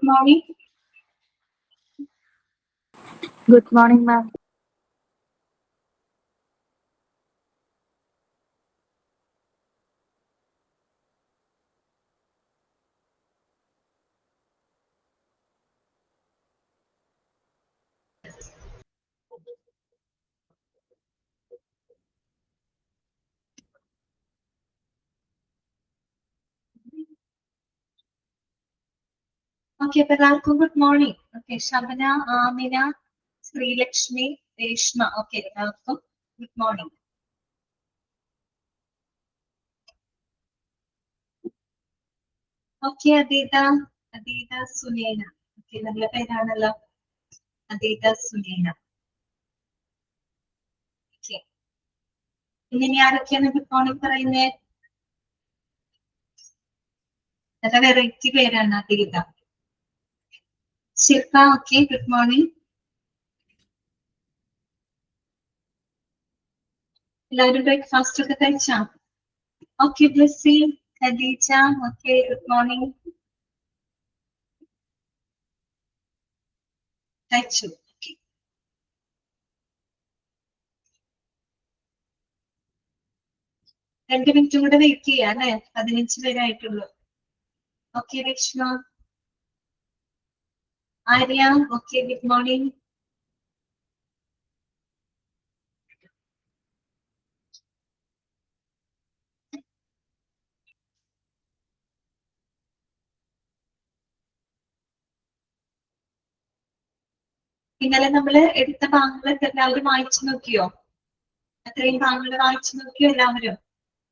morning. Good morning, ma'am. Okay, എല്ലാവർക്കും good morning. Okay, Shabana, Amina, Sreelakshmi, Reshma. Okay, എല്ലാവർക്കും good morning. Okay, Adeetha Sunena. Okay, നല്ല പേരാണല്ലോ, അദീത Sunena. Okay, ഇനി ആരൊക്കെയാണ് ഗുഡ് മോർണിംഗ് പറയുന്നേ? നല്ല വെറൈറ്റി പേരാണ് Adeetha. Shilpa, okay, good morning. എല്ലാവരും ബ്രേക്ക്ഫാസ്റ്റ് ഒക്കെ കഴിച്ചാ? Okay, Blessy, Khadeeja, okay, good morning. കഴിച്ചു. ഓക്കെ, 2 മിനിറ്റും കൂടെ വെയിറ്റ് ചെയ്യാം അല്ലെ? 15 പേരായിട്ടുള്ളൂ. Okay, Reshma, Arya, okay, good morning. ഇന്നലെ നമ്മള് എടുത്ത ഭാഗങ്ങളൊക്കെ എല്ലാവരും വായിച്ചു നോക്കിയോ? അത്രയും ഭാഗങ്ങൾ വായിച്ചു നോക്കിയോ എല്ലാവരും?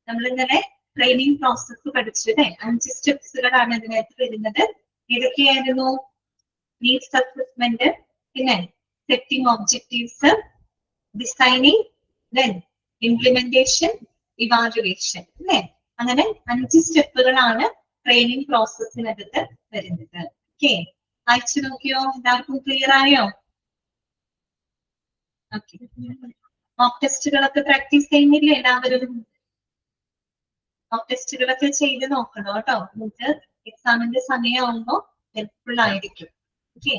നമ്മൾ ഇന്നലെ ട്രെയിനിങ് പ്രോസസ്സ് പഠിച്ചു അല്ലെ? 5 സ്റ്റെപ്സുകളാണ് ഇതിനകത്ത് വരുന്നത്. ഏതൊക്കെയായിരുന്നു? നീഡ്സ് അസസ്മെന്റ്, പിന്നെ setting objectives, designing, then implementation, evaluation അല്ലെ? അങ്ങനെ 5 സ്റ്റെപ്പുകളാണ് ട്രെയിനിങ് പ്രോസസ്സിനകത്ത് വരുന്നത്. ഓക്കെ, വായിച്ചു നോക്കിയോ? എല്ലാവർക്കും ക്ലിയർ ആയോ? ഓക്കെ, മോക്ക് ടെസ്റ്റുകളൊക്കെ പ്രാക്ടീസ് ചെയ്യുന്നില്ലേ എല്ലാവരും? മോക്ക് ടെസ്റ്റുകളൊക്കെ ചെയ്ത് നോക്കണം കേട്ടോ, നിങ്ങൾക്ക് എക്സാമിന്റെ സമയമാകുമ്പോ ഹെൽപ്ഫുൾ ആയിരിക്കും. ഓക്കെ,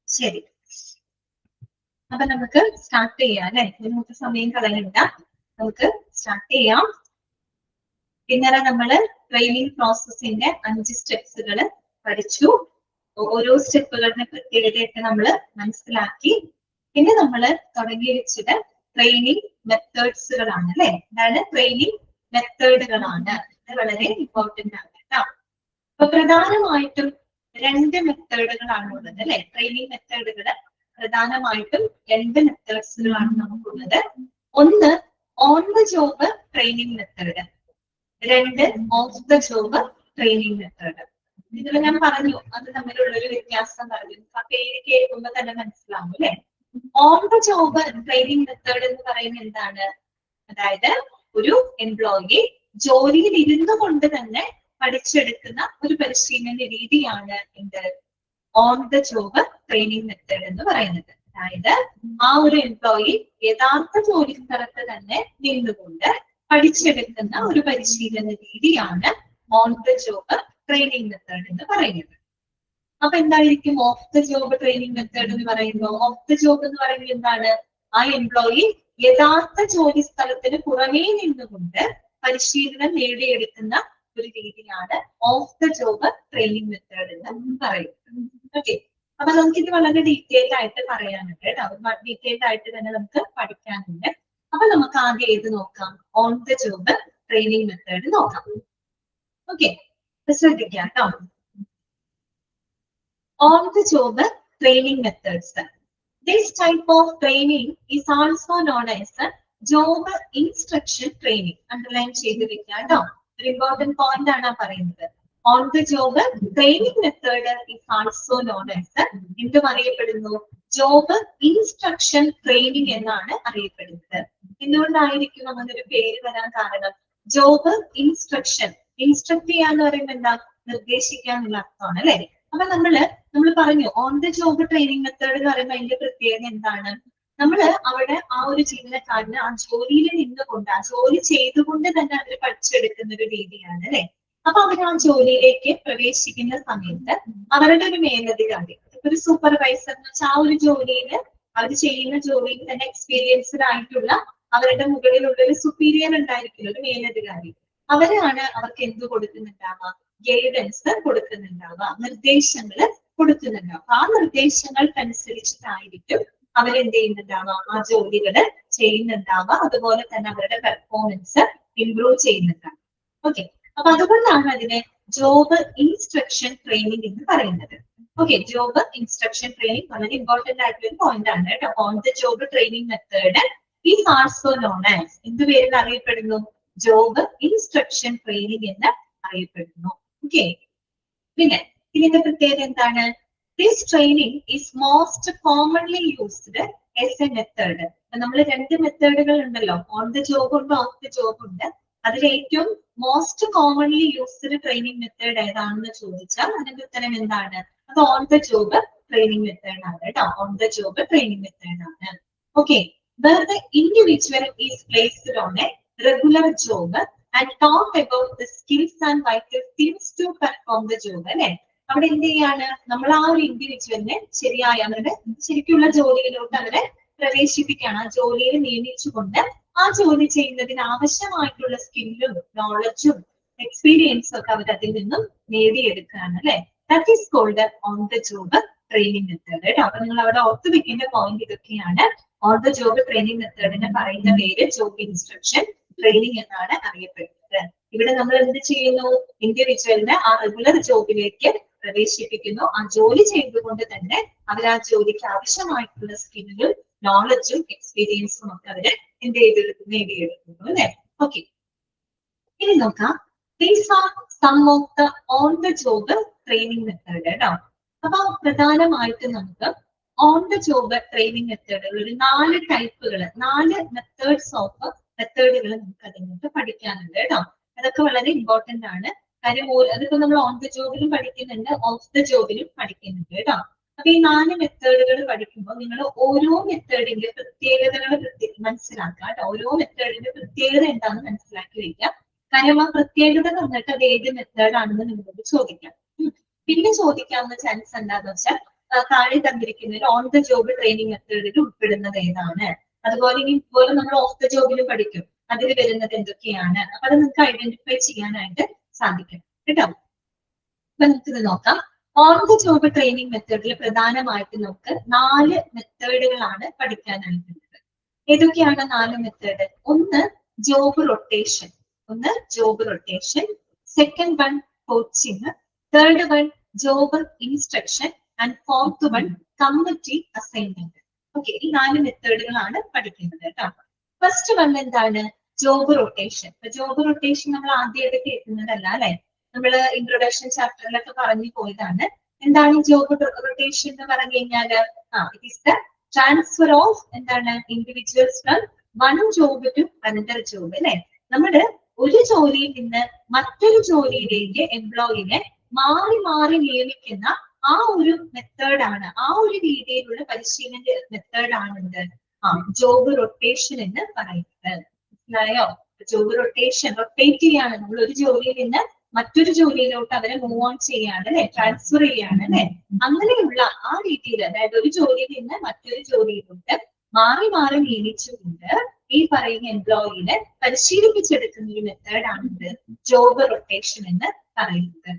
ശരി. അപ്പൊ നമുക്ക് സ്റ്റാർട്ട് ചെയ്യാം അല്ലെ? നമുക്ക് സമയം കളയണ്ട, നമുക്ക് സ്റ്റാർട്ട് ചെയ്യാം. ഇന്നലെ നമ്മള് ട്രെയിനിങ് പ്രോസസ്സിന്റെ 5 സ്റ്റെപ്സുകൾ പഠിച്ചു. ഓരോ സ്റ്റെപ്പുകളുടെ പ്രത്യേകതയൊക്കെ നമ്മൾ മനസ്സിലാക്കി. പിന്നെ നമ്മൾ തുടങ്ങി വെച്ചത് ട്രെയിനിങ് മെത്തേഡ്സുകളാണ് അല്ലെ? അതാണ് ട്രെയിനിങ് മെത്തേഡുകളാണ്. അത് വളരെ ഇമ്പോർട്ടന്റ് ആണ് കേട്ടോ. അപ്പൊ പ്രധാനമായിട്ടും 2 മെത്തേഡുകളാണ് ഉള്ളത് അല്ലെ? ട്രെയിനിങ് മെത്തേഡുകൾ പ്രധാനമായിട്ടും 2 മെത്തേഡ്സുകളാണ് നമുക്കുള്ളത്. ഒന്ന് on the job training method, 2 of the job training method. ഇതിൽ ഞാൻ പറഞ്ഞു അത് തമ്മിലുള്ളൊരു വ്യത്യാസം പറഞ്ഞു. ആ പേര് കേൾക്കുമ്പോൾ തന്നെ മനസ്സിലാവും അല്ലെ? On the job training method എന്ന് പറയുന്നത് എന്താണ്? അതായത് ഒരു എംപ്ലോയി ജോലിയിൽ ഇരുന്നു കൊണ്ട് തന്നെ പഠിച്ചെടുക്കുന്ന ഒരു പരിശീലന രീതിയാണ് എന്ത്? On the job training method എന്ന് പറയുന്നത്. അതായത് ആ ഒരു എംപ്ലോയി യഥാർത്ഥ ജോലി സ്ഥലത്ത് തന്നെ നിന്നുകൊണ്ട് പഠിച്ചെടുക്കുന്ന ഒരു പരിശീലന രീതിയാണ് on the job training method എന്ന് പറയുന്നത്. അപ്പൊ എന്തായിരിക്കും of the job training method എന്ന് പറയുമ്പോൾ? ഓഫ് ദ ജോബ് എന്ന് പറയുന്നത് എന്താണ്? ആ എംപ്ലോയി യഥാർത്ഥ ജോലി സ്ഥലത്തിന് പുറമേ നിന്നുകൊണ്ട് പരിശീലനം നേടിയെടുക്കുന്ന ഒരു രീതിയാണ് of the job training method എന്ന് പറയുന്നത്. ഓക്കെ, അപ്പൊ നമുക്കിത് വളരെ ഡീറ്റെയിൽഡ് ആയിട്ട് പറയാനുണ്ട് കേട്ടോ. ഡീറ്റെയിൽഡ് ആയിട്ട് തന്നെ നമുക്ക് പഠിക്കാനുണ്ട്. അപ്പൊ നമുക്ക് ആദ്യം ഏത് നോക്കാം? On the job training method നോക്കാം. ഓക്കെ, ശ്രദ്ധിക്കാം കേട്ടോ. On the job training methods. This type of training is also known as job instruction training. Underline ചെയ്ത് വെക്കുക കേട്ടോ. ഒരു ഇമ്പോർട്ടന്റ് പോയിന്റ് ആണ് പറയുന്നത്. On the job training method is also known as എന്ത് അറിയപ്പെടുന്നു? ജോബ് ഇൻസ്ട്രക്ഷൻ ട്രെയിനിങ് എന്നാണ് അറിയപ്പെടുന്നത്. എന്തുകൊണ്ടായിരിക്കും അങ്ങനെ ഒരു പേര് വരാൻ കാരണം? ജോബ് ഇൻസ്ട്രക്ഷൻ, ഇൻസ്ട്രക്ട് ചെയ്യാന്ന് പറയുമ്പോൾ എന്താ? നിർദ്ദേശിക്കാനുള്ള അർത്ഥമാണ് അല്ലെ? അപ്പൊ നമ്മൾ പറഞ്ഞു on the job training method എന്ന് പറയുമ്പോൾ അതിന്റെ പ്രത്യേകത എന്താണ്? നമ്മൾ അവിടെ ആ ഒരു ജീവനക്കാരന് ആ ജോലിയിൽ നിന്നുകൊണ്ട് ആ ജോലി ചെയ്തുകൊണ്ട് തന്നെ അവർ പഠിച്ചെടുക്കുന്ന ഒരു രീതിയാണ് അല്ലെ? അപ്പൊ അവർ ആ ജോലിയിലേക്ക് പ്രവേശിക്കുന്ന സമയത്ത് അവരുടെ ഒരു മേലധികാരി, ഒരു സൂപ്പർവൈസർ എന്ന് വെച്ചാൽ ആ ഒരു ജോലിയിൽ അവർ ചെയ്യുന്ന ജോലിയിൽ തന്നെ എക്സ്പീരിയൻസ്ഡ് ആയിട്ടുള്ള അവരുടെ മുകളിലുള്ള ഒരു സുപ്പീരിയർ ഉണ്ടായിരിക്കില്ല, ഒരു മേലധികാരി. അവരാണ് അവർക്ക് എന്ത് കൊടുക്കുന്നുണ്ടാവുക, ഗൈഡൻസ് കൊടുക്കുന്നുണ്ടാവുക, നിർദ്ദേശങ്ങൾ കൊടുക്കുന്നുണ്ടാവുക. ആ നിർദ്ദേശങ്ങൾക്കനുസരിച്ചിട്ടായിരിക്കും അവരെന്ത് ചെയ്യുന്നുണ്ടാവുക, ആ ജോലികള് ചെയ്യുന്നുണ്ടാവുക. അതുപോലെ തന്നെ അവരുടെ പെർഫോമൻസ് ഇംപ്രൂവ് ചെയ്യുന്നുണ്ടാവും. ഓക്കെ, അപ്പൊ അതുകൊണ്ടാണ് അതിനെ ജോബ് ഇൻസ്ട്രക്ഷൻ ട്രെയിനിങ് എന്ന് പറയുന്നത്. ഓക്കെ, ജോബ് ഇൻസ്ട്രക്ഷൻ ട്രെയിനിങ് വളരെ ഇമ്പോർട്ടന്റ് ആയിട്ടുള്ള ഒരു പോയിന്റ് ആണ് കേട്ടോ. On the job training method is also known as, എന്ത് പേരിൽ അറിയപ്പെടുന്നു, ജോബ് ഇൻസ്ട്രക്ഷൻ ട്രെയിനിങ് എന്ന് അറിയപ്പെടുന്നു. ഓക്കെ, പിന്നെ ഇതിന്റെ പ്രത്യേകത എന്താണ്? This training is most commonly used as a method. നമ്മൾ രണ്ട് മെത്തേഡുകൾ ഉണ്ടല്ലോ, ഓൺ ദ ജോബ് ഉണ്ട്, ഓഫ് ദ ജോബ് ഉണ്ട്. അതിൽ ഏറ്റവും most commonly used training method ഏതാണെന്ന് ചോദിച്ചാൽ അതിന്റെ ഉത്തരം എന്താണ്? അത് on the job training method ആണ് കേട്ടോ. On the job training method ആണ്. Okay, where the individual is placed on a regular job and taught about the skills and vital things to perform the job. അല്ലെ, അവിടെ എന്ത് ചെയ്യാണ്, നമ്മൾ ആ ഒരു ഇൻഡിവിജ്വലിനെ ശരിയായ അവരുടെ ശരിക്കുള്ള ജോലിയിലോട്ട് അവരെ പ്രവേശിപ്പിക്കുകയാണ്. ആ ജോലിയിൽ നിയമിച്ചുകൊണ്ട് ആ ജോലി ചെയ്യുന്നതിന് ആവശ്യമായിട്ടുള്ള സ്കില്ലും നോളജും എക്സ്പീരിയൻസും ഒക്കെ അവർ അതിൽ നിന്നും നേടിയെടുക്കുകയാണ്. അല്ലെ, that is called on the job training method കേട്ടോ. അപ്പൊ നിങ്ങൾ അവിടെ ഓർത്ത് വെക്കേണ്ട പോയിന്റ് ഇതൊക്കെയാണ്. ഓൺ ദ ജോബ് ട്രെയിനിങ് മെത്തേഡിനെ പറയുന്ന പേര് ജോബ് ഇൻസ്ട്രക്ഷൻ ട്രെയിനിങ് എന്നാണ് അറിയപ്പെടുന്നത്. ഇവിടെ നമ്മൾ എന്ത് ചെയ്യുന്നു, ഇൻഡിവിജ്വലിനെ ആ റെഗുലർ ജോബിലേക്ക് പ്രവേശിപ്പിക്കുന്നു. ആ ജോലി ചെയ്തുകൊണ്ട് തന്നെ അവർ ആ ജോലിക്ക് ആവശ്യമായിട്ടുള്ള സ്കില്ലും നോളജും എക്സ്പീരിയൻസും ഒക്കെ അവര് എന്ത് ചെയ്തെടുക്കുന്നു, നേടിയെടുക്കുന്നു. അല്ലെ, ഓക്കെ, ഇനി നോക്കാം. These are some of the on the job training method കേട്ടോ. അപ്പൊ പ്രധാനമായിട്ട് നമുക്ക് ഓൺ ദ ജോബ് ട്രെയിനിങ് മെത്തേഡുകൾ ഒരു 4 ടൈപ്പുകൾ, 4 മെത്തേഡുകൾ നമുക്ക് അതിനകത്ത് പഠിക്കാനുണ്ട് കേട്ടോ. അതൊക്കെ വളരെ ഇമ്പോർട്ടന്റ് ആണ്. കാര്യം അതിപ്പോ നമ്മൾ ഓൺ ദ ജോബിലും പഠിക്കുന്നുണ്ട്, ഓഫ് ദ ജോബിലും പഠിക്കുന്നുണ്ട് കേട്ടോ. അപ്പൊ ഈ 4 മെത്തേഡുകൾ പഠിക്കുമ്പോൾ നിങ്ങൾ ഓരോ മെത്തേഡിന്റെ പ്രത്യേകതകൾ മനസ്സിലാക്കുക കേട്ടോ. ഓരോ മെത്തേഡിന്റെ പ്രത്യേകത എന്താണെന്ന് മനസ്സിലാക്കി വെക്കാം. കാര്യം ആ പ്രത്യേകത വന്നിട്ട് അത് ഏത് മെത്തേഡാണെന്ന് നിങ്ങളോട് ചോദിക്കാം. പിന്നെ ചോദിക്കാവുന്ന ചാൻസ് എന്താണെന്ന് വെച്ചാൽ താഴെ തന്നിരിക്കുന്നതിൽ ഓൺ ദ ജോബ് ട്രെയിനിങ് മെത്തേഡിൽ ഉൾപ്പെടുന്നത് ഏതാണ്, അതുപോലെ ഇതുപോലെ നമ്മൾ ഓഫ് ദ ജോബിലും പഠിക്കും, അതിൽ വരുന്നത് എന്തൊക്കെയാണ്. അപ്പൊ അത് നിങ്ങൾക്ക് ഐഡന്റിഫൈ ചെയ്യാനായിട്ട് സാധിക്കും കേട്ടോ. അപ്പൊ നമുക്കിത് നോക്കാം. ഓൺ ദ ജോബ് ട്രെയിനിങ് മെത്തേഡിൽ പ്രധാനമായിട്ട് നമുക്ക് 4 മെത്തേഡുകളാണ് പഠിക്കാനായിട്ടുള്ളത്. ഏതൊക്കെയാണ് 4 മെത്തേഡ്? ഒന്ന് job rotation, second one coaching, third one job instruction and fourth one committee assignment. Okay, ഈ 4 മെത്തേഡുകളാണ് പഠിക്കുന്നത് കേട്ടോ. ഫസ്റ്റ് വൺ എന്താണ്? Job rotation. ജോബ് റൊട്ടേഷൻ നമ്മൾ ആദ്യമായിട്ട് കേൾക്കുന്നതല്ല അല്ലെ, നമ്മൾ ഇൻട്രൊഡക്ഷൻ ചാപ്റ്ററിലൊക്കെ പറഞ്ഞു പോയതാണ്. എന്താണ് ജോബ് റൊട്ടേഷൻ എന്ന് പറഞ്ഞു കഴിഞ്ഞാല്? It is the transfer of എന്താണ് individuals from one job to another job. അല്ലെ, നമ്മുടെ ഒരു ജോലിയിൽ നിന്ന് മറ്റൊരു ജോലിയിലേക്ക് എംപ്ലോയിനെ മാറി മാറി നിയമിക്കുന്ന ആ ഒരു മെത്തേഡാണ്, ആ ഒരു രീതിയിലുള്ള പരിശീലന മെത്തേഡാണ് എന്ത്? ജോബ് റൊട്ടേഷൻ എന്ന് പറയുന്നത്. മനസ്സിലായോ? ജോബ് റൊട്ടേഷൻ, റൊട്ടേറ്റ് ചെയ്യാണ്, നമ്മൾ ഒരു ജോലിയിൽ നിന്ന് മറ്റൊരു ജോലിയിലോട്ട് അവരെ മൂവ് ഓൺ ചെയ്യാണ് അല്ലെ, ട്രാൻസ്ഫർ ചെയ്യാണ് അല്ലെ. അങ്ങനെയുള്ള ആ രീതിയിൽ, അതായത് ഒരു ജോലിയിൽ നിന്ന് മറ്റൊരു ജോലിയിലോട്ട് മാറി മാറി നിയമിച്ചുകൊണ്ട് ഈ പറയുന്ന എംപ്ലോയിനെ പരിശീലിപ്പിച്ചെടുക്കുന്ന ഒരു മെത്തേഡാണ് ജോബ് റൊട്ടേഷൻ എന്ന് പറയുന്നത്.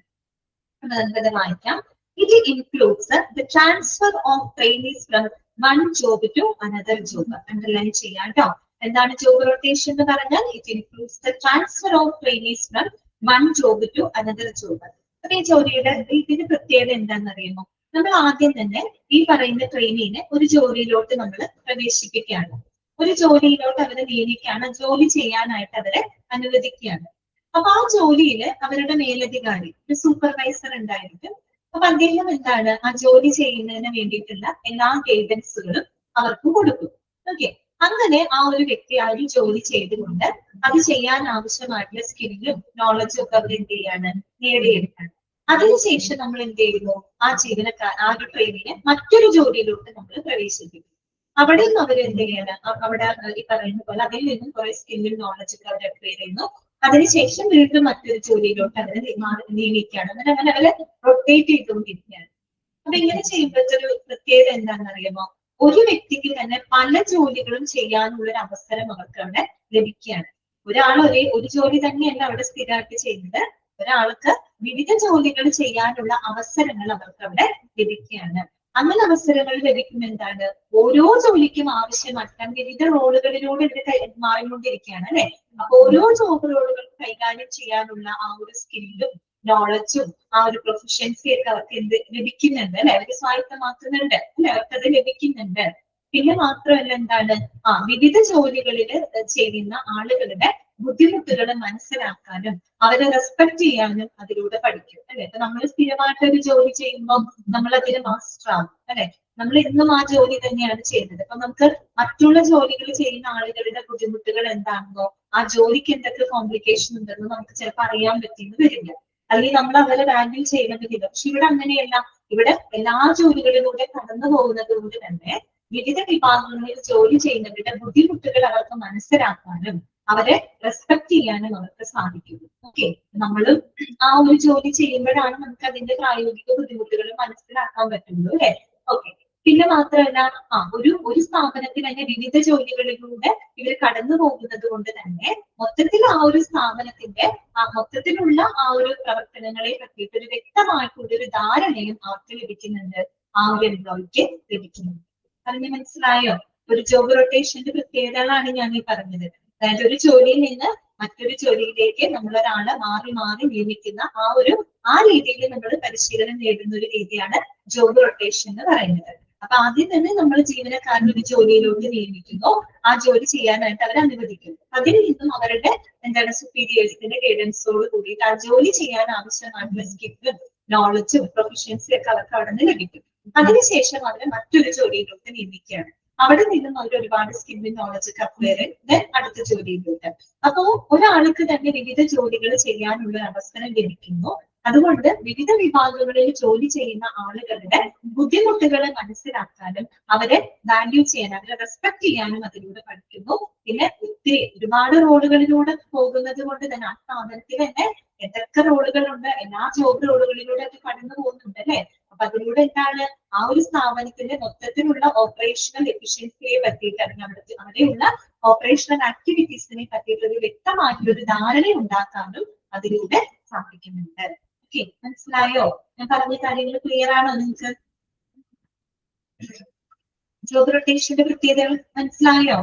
നമുക്ക് വായിക്കാം. It includes the transfer of trainees from one job to another job. Underline ചെയ്യാം കേട്ടോ. എന്താണ് ജോബ് റൊട്ടേഷൻ എന്ന് പറഞ്ഞാൽ? It includes the transfer of trainees from one job to another job. അപ്പൊ ഈ ജോലിയുടെ ഇതിന്റെ പ്രത്യേകത എന്താണെന്ന് അറിയുമോ? നമ്മൾ ആദ്യം തന്നെ ഈ പറയുന്ന ട്രെയിനിനെ ഒരു ജോലിയിലോട്ട് നമ്മൾ പ്രവേശിപ്പിക്കുകയാണ്, ഒരു ജോലിയിലോട്ട് അവരെ നിയമിക്കുകയാണ്, ജോലി ചെയ്യാനായിട്ട് അവരെ അനുവദിക്കുകയാണ്. അപ്പൊ ആ ജോലിയിൽ അവരുടെ മേലധികാരി, ഒരു സൂപ്പർവൈസർ ഉണ്ടായിരിക്കും. അപ്പൊ അദ്ദേഹം എന്താണ്, ആ ജോലി ചെയ്യുന്നതിന് വേണ്ടിയിട്ടുള്ള എല്ലാ ഗൈഡൻസുകളും അവർക്ക് കൊടുക്കും. ഓക്കെ, അങ്ങനെ ആ ഒരു വ്യക്തി ആ ഒരു ജോലി ചെയ്തുകൊണ്ട് അത് ചെയ്യാൻ ആവശ്യമായിട്ടുള്ള സ്കില്ലും നോളജും ഒക്കെ അവർ എന്ത് ചെയ്യാണ്, നേടിയെടുക്കണം. അതിനുശേഷം നമ്മൾ എന്ത് ചെയ്യുന്നു, ആ ജീവനക്കാർ ആ ഒരു ട്രെയിനിനെ മറ്റൊരു ജോലിയിലോട്ട് നമ്മൾ പ്രവേശിപ്പിക്കും. അവിടെ നിന്ന് അവർ എന്ത് ചെയ്യണം, അവിടെ ഈ പറയുന്ന പോലെ അതിൽ നിന്നും കുറെ സ്കില്ലും നോളജും അവർ അക്വയർ ചെയ്യുന്നു. അതിനുശേഷം വീണ്ടും മറ്റൊരു ജോലിയിലോട്ട് അവരെ നിയമിക്കുകയാണ്. എന്നിട്ട് അങ്ങനെ അവരെ റൊട്ടേറ്റ് ചെയ്തുകൊണ്ടിരിക്കുകയാണ്. അപ്പൊ ഇങ്ങനെ ചെയ്യുമ്പോഴത്തെ ഒരു പ്രത്യേകത എന്താണെന്ന് അറിയാമോ? ഒരു വ്യക്തിക്ക് തന്നെ പല ജോലികളും ചെയ്യാനുള്ള ഒരു അവസരം അവർക്ക് അവിടെ ലഭിക്കുകയാണ്. ഒരാൾ ഒരു ജോലി തന്നെയല്ല അവിടെ സ്ഥിരമായിട്ട് ചെയ്യുന്നത്. ഒരാൾക്ക് വിവിധ ജോലികൾ ചെയ്യാനുള്ള അവസരങ്ങൾ അവർക്ക് അവിടെ ലഭിക്കുകയാണ്. അങ്ങനെ അവസരങ്ങൾ ലഭിക്കുമ്പോൾ എന്താണ്, ഓരോ ജോലിക്കും ആവശ്യമാക്കാൻ വിവിധ റോളുകളിലൂടെ ഇവർ മാറിക്കൊണ്ടിരിക്കുകയാണ് അല്ലെ. അപ്പൊ ഓരോ ജോബ് റോളുകൾ കൈകാര്യം ചെയ്യാനുള്ള ആ ഒരു സ്കില്ലും നോളജും ആ ഒരു പ്രൊഫഷൻസി ഒക്കെ അവർക്ക് എന്ത് ലഭിക്കുന്നുണ്ട് അല്ലെ, അവർക്ക് സ്വായത്തമാക്കുന്നുണ്ട് അല്ലെ, അവർക്കത് ലഭിക്കുന്നുണ്ട്. പിന്നെ മാത്രമല്ല എന്താണ്, വിവിധ ജോലികളിൽ ചെയ്യുന്ന ആളുകളുടെ ബുദ്ധിമുട്ടുകൾ മനസ്സിലാക്കാനും അവരെ റെസ്പെക്ട് ചെയ്യാനും അതിലൂടെ പഠിക്കും അല്ലെ. ഇപ്പൊ നമ്മൾ സ്ഥിരമായിട്ട് ഒരു ജോലി ചെയ്യുമ്പോൾ നമ്മൾ അതിന് മാസ്റ്റർ ആവും അല്ലെ. നമ്മൾ ഇന്നും ആ ജോലി തന്നെയാണ് ചെയ്യുന്നത്. അപ്പൊ നമുക്ക് മറ്റുള്ള ജോലികൾ ചെയ്യുന്ന ആളുകളുടെ ബുദ്ധിമുട്ടുകൾ എന്താണെന്നോ ആ ജോലിക്ക് എന്തൊക്കെ കോംപ്ലിക്കേഷൻ ഉണ്ടെന്നോ നമുക്ക് ചിലപ്പോൾ അറിയാൻ പറ്റിയെന്ന് വരില്ല, അല്ലെങ്കിൽ നമ്മൾ അവരെ വാല്യൂ ചെയ്യണമെന്നില്ല. പക്ഷെ ഇവിടെ അങ്ങനെയല്ല. ഇവിടെ എല്ലാ ജോലികളിലൂടെ കടന്നു പോകുന്നത് കൊണ്ട് തന്നെ വിവിധ വിഭാഗങ്ങളിൽ ജോലി ചെയ്യുന്നവരുടെ ബുദ്ധിമുട്ടുകൾ അവർക്ക് മനസ്സിലാക്കാനും അവരെ റെസ്പെക്ട് ചെയ്യാനും അവർക്ക് സാധിക്കുന്നു. ഓക്കെ, നമ്മളും ആ ഒരു ജോലി ചെയ്യുമ്പോഴാണ് നമുക്ക് അതിന്റെ പ്രായോഗിക ബുദ്ധിമുട്ടുകൾ മനസ്സിലാക്കാൻ പറ്റുള്ളൂ അല്ലെ. ഓക്കെ, പിന്നെ മാത്രമല്ല ഒരു സ്ഥാപനത്തിൽ തന്നെ വിവിധ ജോലികളിലൂടെ ഇവർ കടന്നു പോകുന്നത് കൊണ്ട് തന്നെ മൊത്തത്തിൽ ആ ഒരു സ്ഥാപനത്തിന്റെ മൊത്തത്തിലുള്ള ആ ഒരു പ്രവർത്തനങ്ങളെ പറ്റിയിട്ട് ഒരു വ്യക്തമായിട്ടുള്ള ഒരു ധാരണയും അവർക്ക് ലഭിക്കുന്നുണ്ട്, ആ ഒരു എംപ്ലോയിക്ക് ലഭിക്കുന്നുണ്ട്. പറഞ്ഞ് മനസ്സിലായോ? ഒരു ജോബ് റൊട്ടേഷന്റെ പ്രത്യേകതകളാണ് ഞാൻ ഈ പറഞ്ഞത്. അതായത് ഒരു ജോലിയിൽ നിന്ന് മറ്റൊരു ജോലിയിലേക്ക് നമ്മൾ ഒരാളെ മാറി മാറി നിയമിക്കുന്ന ആ രീതിയിൽ നമ്മൾ പരിശീലനം നേടുന്ന ഒരു രീതിയാണ് ജോബ് റൊട്ടേഷൻ എന്ന് പറയുന്നത്. അപ്പൊ ആദ്യം തന്നെ നമ്മൾ ജീവനക്കാരൻ ഒരു ജോലിയിലോട്ട് നിയമിക്കുന്നു, ആ ജോലി ചെയ്യാനായിട്ട് അവരെ അനുവദിക്കുന്നു. അതിൽ നിന്നും അവരുടെ സുപ്പീരിയേഴ്സിന്റെ ഗൈഡൻസോട് കൂടിയിട്ട് ആ ജോലി ചെയ്യാൻ ആവശ്യമായിട്ടുള്ള സ്കില്ലും നോളജും പ്രൊഫഷൻസിയും ഒക്കെ അവർക്ക് അവിടെ നിന്ന് ലഭിക്കും. അതിനുശേഷം അവരെ മറ്റൊരു ജോലിയിലോട്ട് നിയമിക്കുകയാണ്. അവിടെ നിന്നും അവർ ഒരുപാട് സ്കില്ലും നോളജ് ഒക്കെ അക്വയർ ചെയ്ത് അടുത്ത ജോലിയിലോട്ട്. അപ്പോ ഒരാൾക്ക് തന്നെ വിവിധ ജോലികൾ ചെയ്യാനുള്ള അവസരം ലഭിക്കുന്നു. അതുകൊണ്ട് വിവിധ വിഭാഗങ്ങളിൽ ജോലി ചെയ്യുന്ന ആളുകളുടെ ബുദ്ധിമുട്ടുകളെ മനസ്സിലാക്കാനും അവരെ വാല്യൂ ചെയ്യാനും അവരെ റെസ്പെക്ട് ചെയ്യാനും അതിലൂടെ പഠിക്കുന്നു. പിന്നെ ഒരുപാട് റോളുകളിലൂടെ പോകുന്നത് കൊണ്ട് തന്നെ ആ സ്ഥാപനത്തിൽ തന്നെ എന്തൊക്കെ റോളുകളുണ്ട്, എല്ലാ ജോബ് റോളുകളിലൂടെ അത് കടന്നു പോകുന്നുണ്ട് അല്ലെ. അപ്പൊ അതിലൂടെ എന്താണ്, ആ ഒരു സ്ഥാപനത്തിന്റെ മൊത്തത്തിലുള്ള ഓപ്പറേഷണൽ എഫിഷ്യൻസിയെ പറ്റിയിട്ട് അല്ലെങ്കിൽ അവിടെയുള്ള ഓപ്പറേഷണൽ ആക്ടിവിറ്റീസിനെ പറ്റിയിട്ട് ഒരു വ്യക്തമായിട്ടൊരു ധാരണ ഉണ്ടാക്കാനും അതിലൂടെ സാധിക്കുന്നുണ്ട്. ഓക്കെ, മനസ്സിലായോ? ഞാൻ പറഞ്ഞ കാര്യങ്ങൾ ക്ലിയർ ആണോ നിങ്ങൾക്ക്? ജോബ് റൊട്ടേഷന്റെ പ്രത്യേകതകൾ മനസ്സിലായോ?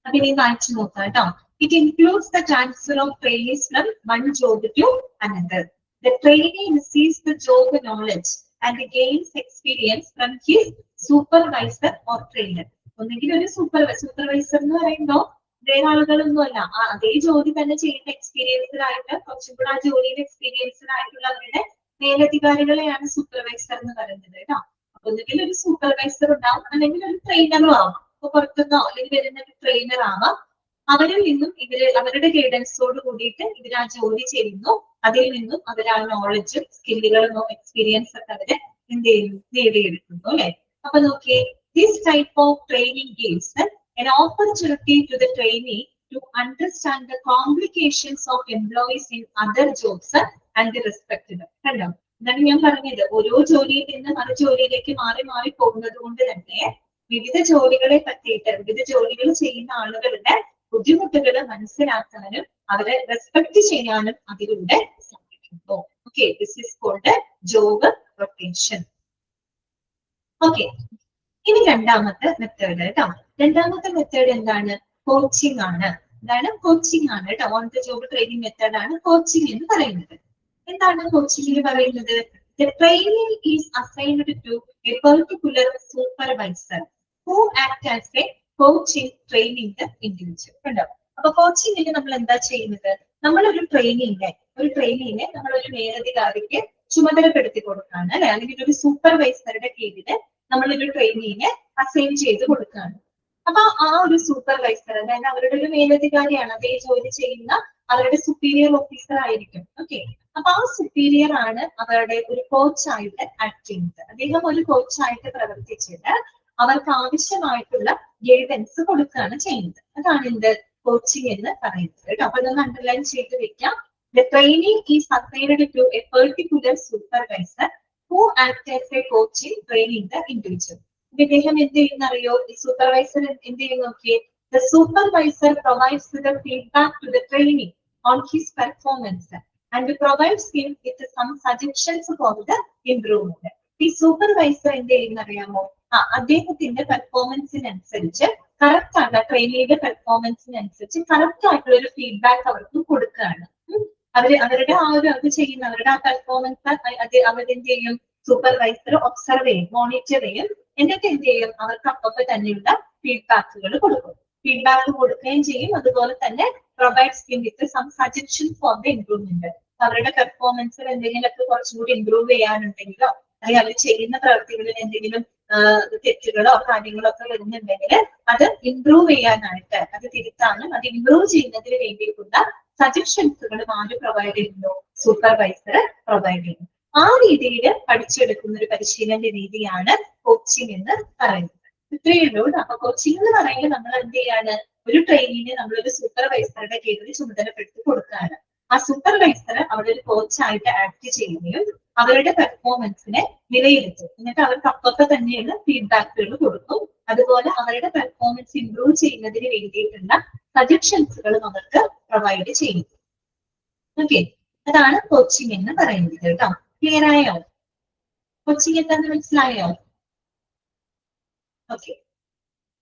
അപ്പൊ ഇനി വായിച്ചു നോക്കാം കേട്ടോ. It includes the transfer of trainees from one job to another. The trainee receives the job knowledge and gains experience from his supervisor or trainer. ഒന്നെങ്കിൽ ഒരു സൂപ്പർവൈസർ എന്ന് പറയുമ്പോൾ വേറെ ആളുകളൊന്നും അല്ല, അതേ ജോലി തന്നെ ചെയ്യുന്ന എക്സ്പീരിയൻസ്ഡ് ആയിട്ട് കുറച്ചും കൂടെ ആ ജോലിയിൽ എക്സ്പീരിയൻസ്ഡ് ആയിട്ടുള്ള അവരുടെ മേലധികാരികളെയാണ് സൂപ്പർവൈസർ എന്ന് പറയുന്നത് കേട്ടോ. അപ്പൊ ഒന്നെങ്കിൽ ഒരു സൂപ്പർവൈസർ ഉണ്ടാവും, അല്ലെങ്കിൽ ഒരു ട്രെയിനറും ആവാം. അപ്പൊ പുറത്തുനിന്നോ അല്ലെങ്കിൽ വരുന്ന ഒരു ട്രെയിനർ ആവാം. അവരിൽ നിന്നും അവരുടെ ഗൈഡൻസോട് കൂടിയിട്ട് ഇവർ ആ ജോലി ചെയ്യുന്നു. അതിൽ നിന്നും അവർ ആ നോളജും സ്കില്ലുകളും എക്സ്പീരിയൻസ് ഒക്കെ അവര് എന്ത് ചെയ്യുന്നു, നേടിയെടുക്കുന്നു അല്ലെ. അപ്പൊ നോക്കിയേ, this type of training gives an opportunity to the trainee to understand the complications of employees in other jobs and the respective. കണ്ടോ, ഇതാണ് ഞാൻ പറഞ്ഞത്. ഓരോ ജോലിയിൽ നിന്ന് മറു ജോലിയിലേക്ക് മാറി മാറി പോകുന്നത് കൊണ്ട് തന്നെ വിവിധ ജോലികളെ പറ്റിയിട്ട് വിവിധ ജോലികൾ ചെയ്യുന്ന ആളുകളുടെ ബുദ്ധിമുട്ടുകൾ മനസ്സിലാക്കാനും അവരെ റെസ്പെക്ട് ചെയ്യാനും അതിലൂടെ സാധിക്കുന്നു. Okay, this is called job rotation. Okay, ഇനി രണ്ടാമത്തെ മെത്തേഡ് കേട്ടോ. രണ്ടാമത്തെ മെത്തേഡ് എന്താണ്? കോച്ചിങ് ആണ്. കോച്ചിങ് ആണ് കേട്ടോ. On the job training method ആണ് കോച്ചിങ് എന്ന് പറയുന്നത്. എന്താണ് കോച്ചിങ്ങിൽ പറയുന്നത്? The trainee is assigned to a particular supervisor who acts as a coach in training the individual. കണ്ടോ, അപ്പൊ കോച്ചിങ്ങിൽ നമ്മൾ എന്താ ചെയ്യുന്നത്? നമ്മളൊരു ട്രെയിനിനെ നമ്മളൊരു മേലധികാരിക്ക് ചുമതലപ്പെടുത്തി കൊടുക്കുകയാണ് അല്ലെ, അല്ലെങ്കിൽ ഒരു സൂപ്പർവൈസറുടെ കീഴില് നമ്മളൊരു ട്രെയിനിനെ അസൈൻ ചെയ്ത് കൊടുക്കുകയാണ്. അപ്പൊ ആ ഒരു സൂപ്പർവൈസർ, അതായത് അവരുടെ ഒരു മേലധികാരിയാണ്, അതേ ജോലി ചെയ്യുന്ന അവരുടെ സുപ്പീരിയർ ഓഫീസർ ആയിരിക്കും. ഓക്കെ, അപ്പൊ ആ സുപ്പീരിയർ ആണ് അവരുടെ ഒരു കോച്ചായിട്ട് ആക്ട് ചെയ്യുന്നത്. അദ്ദേഹം ഒരു കോച്ചായിട്ട് പ്രവർത്തിച്ചിട്ട് അവർക്ക് ആവശ്യമായിട്ടുള്ള ഗൈഡൻസ് കൊടുക്കുകയാണ് ചെയ്യുന്നത്. അതാണ് എന്ത്? കോച്ചിങ് എന്ന് പറയുന്നത് കേട്ടോ. അപ്പൊ ഇതൊന്ന് അണ്ടർലൈൻ ചെയ്ത് വെക്കാം. The training is assigned to a particular supervisor who acts as a coach in training the individual. ഇദ്ദേഹം എന്ത് ചെയ്യുന്നറിയോ? ഈ സൂപ്പർവൈസർ എന്ത് ചെയ്യും നോക്കിയേ. The supervisor provides the feedback to the trainee on his performance and provides him with some suggestions for the improvement. ഈ supervisor എന്ത് ചെയ്യുന്നറിയാമോ? അദ്ദേഹത്തിന്റെ പെർഫോമൻസിനനുസരിച്ച് correct ആയിട്ടുള്ള ട്രെയിനിയുടെ പെർഫോമൻസിനനുസരിച്ച് കറക്റ്റ് ആയിട്ടുള്ള ഒരു ഫീഡ്ബാക്ക് അവർക്ക് കൊടുക്കുകയാണ്. അവരുടെ ആ ഒരു അത് ചെയ്യുന്ന അവരുടെ ആ പെർഫോമൻസ് അവരെന്ത് ചെയ്യും? സൂപ്പർവൈസർ ഒബ്സർവ് ചെയ്യും, മോണിറ്റർ ചെയ്യും. എന്നിട്ട് എന്ത് ചെയ്യും? അവർക്ക് അപ്പൊ തന്നെയുള്ള ഫീഡ്ബാക്കുകൾ കൊടുക്കും. ഫീഡ്ബാക്ക് കൊടുക്കുകയും ചെയ്യും. അതുപോലെ തന്നെ provides him with some suggestion for the improvement. അവരുടെ പെർഫോമൻസിൽ എന്തെങ്കിലുമൊക്കെ കുറച്ചുകൂടി ഇംപ്രൂവ് ചെയ്യാനുണ്ടെങ്കിലോ അല്ലെങ്കിൽ അവർ ചെയ്യുന്ന പ്രവൃത്തികളിൽ എന്തെങ്കിലും തെറ്റുകളോ കാര്യങ്ങളോ ഒക്കെ വരുന്നുണ്ടെങ്കിൽ അത് ഇംപ്രൂവ് ചെയ്യാനായിട്ട്, അത് തിരുത്താനും അത് ഇംപ്രൂവ് ചെയ്യുന്നതിന് വേണ്ടിയിട്ടുള്ള സജഷൻസുകളും ആര് പ്രൊവൈഡ് ചെയ്യുന്നു? സൂപ്പർവൈസർ പ്രൊവൈഡ് ചെയ്യുന്നു. ആ രീതിയിൽ പഠിച്ചെടുക്കുന്ന ഒരു പരിശീലന രീതിയാണ് കോച്ചിങ് എന്ന് പറയുന്നത്. ഇത്രയേ ഉള്ളൂ. അപ്പൊ കോച്ചിങ് എന്ന് പറയുന്നത് നമ്മൾ എന്ത് ചെയ്യാണ്? ഒരു ട്രെയിനിനെ നമ്മളൊരു സൂപ്പർവൈസറുടെ കീഴിൽ ചുമതലപ്പെടുത്തി കൊടുക്കുകയാണ്. ആ സൂപ്പർവൈസർ അവിടെ ഒരു കോച്ചായിട്ട് ആക്ട് ചെയ്യുകയും അവരുടെ പെർഫോമൻസിനെ വിലയിരുത്തും. എന്നിട്ട് അവർക്ക് അപ്പത്തെ തന്നെയുള്ള ഫീഡ്ബാക്കുകൾ കൊടുക്കും. അതുപോലെ അവരുടെ പെർഫോമൻസ് ഇംപ്രൂവ് ചെയ്യുന്നതിന് വേണ്ടിയിട്ടുള്ള സജഷൻസുകളും അവർക്ക് പ്രൊവൈഡ് ചെയ്യും. ഓക്കെ, അതാണ് കോച്ചിങ് എന്ന് പറയുന്നത് കേട്ടോ. ക്ലിയർ ആയോ? കോച്ചിങ് എന്താണെന്ന് മനസ്സിലായോ? ഓക്കെ,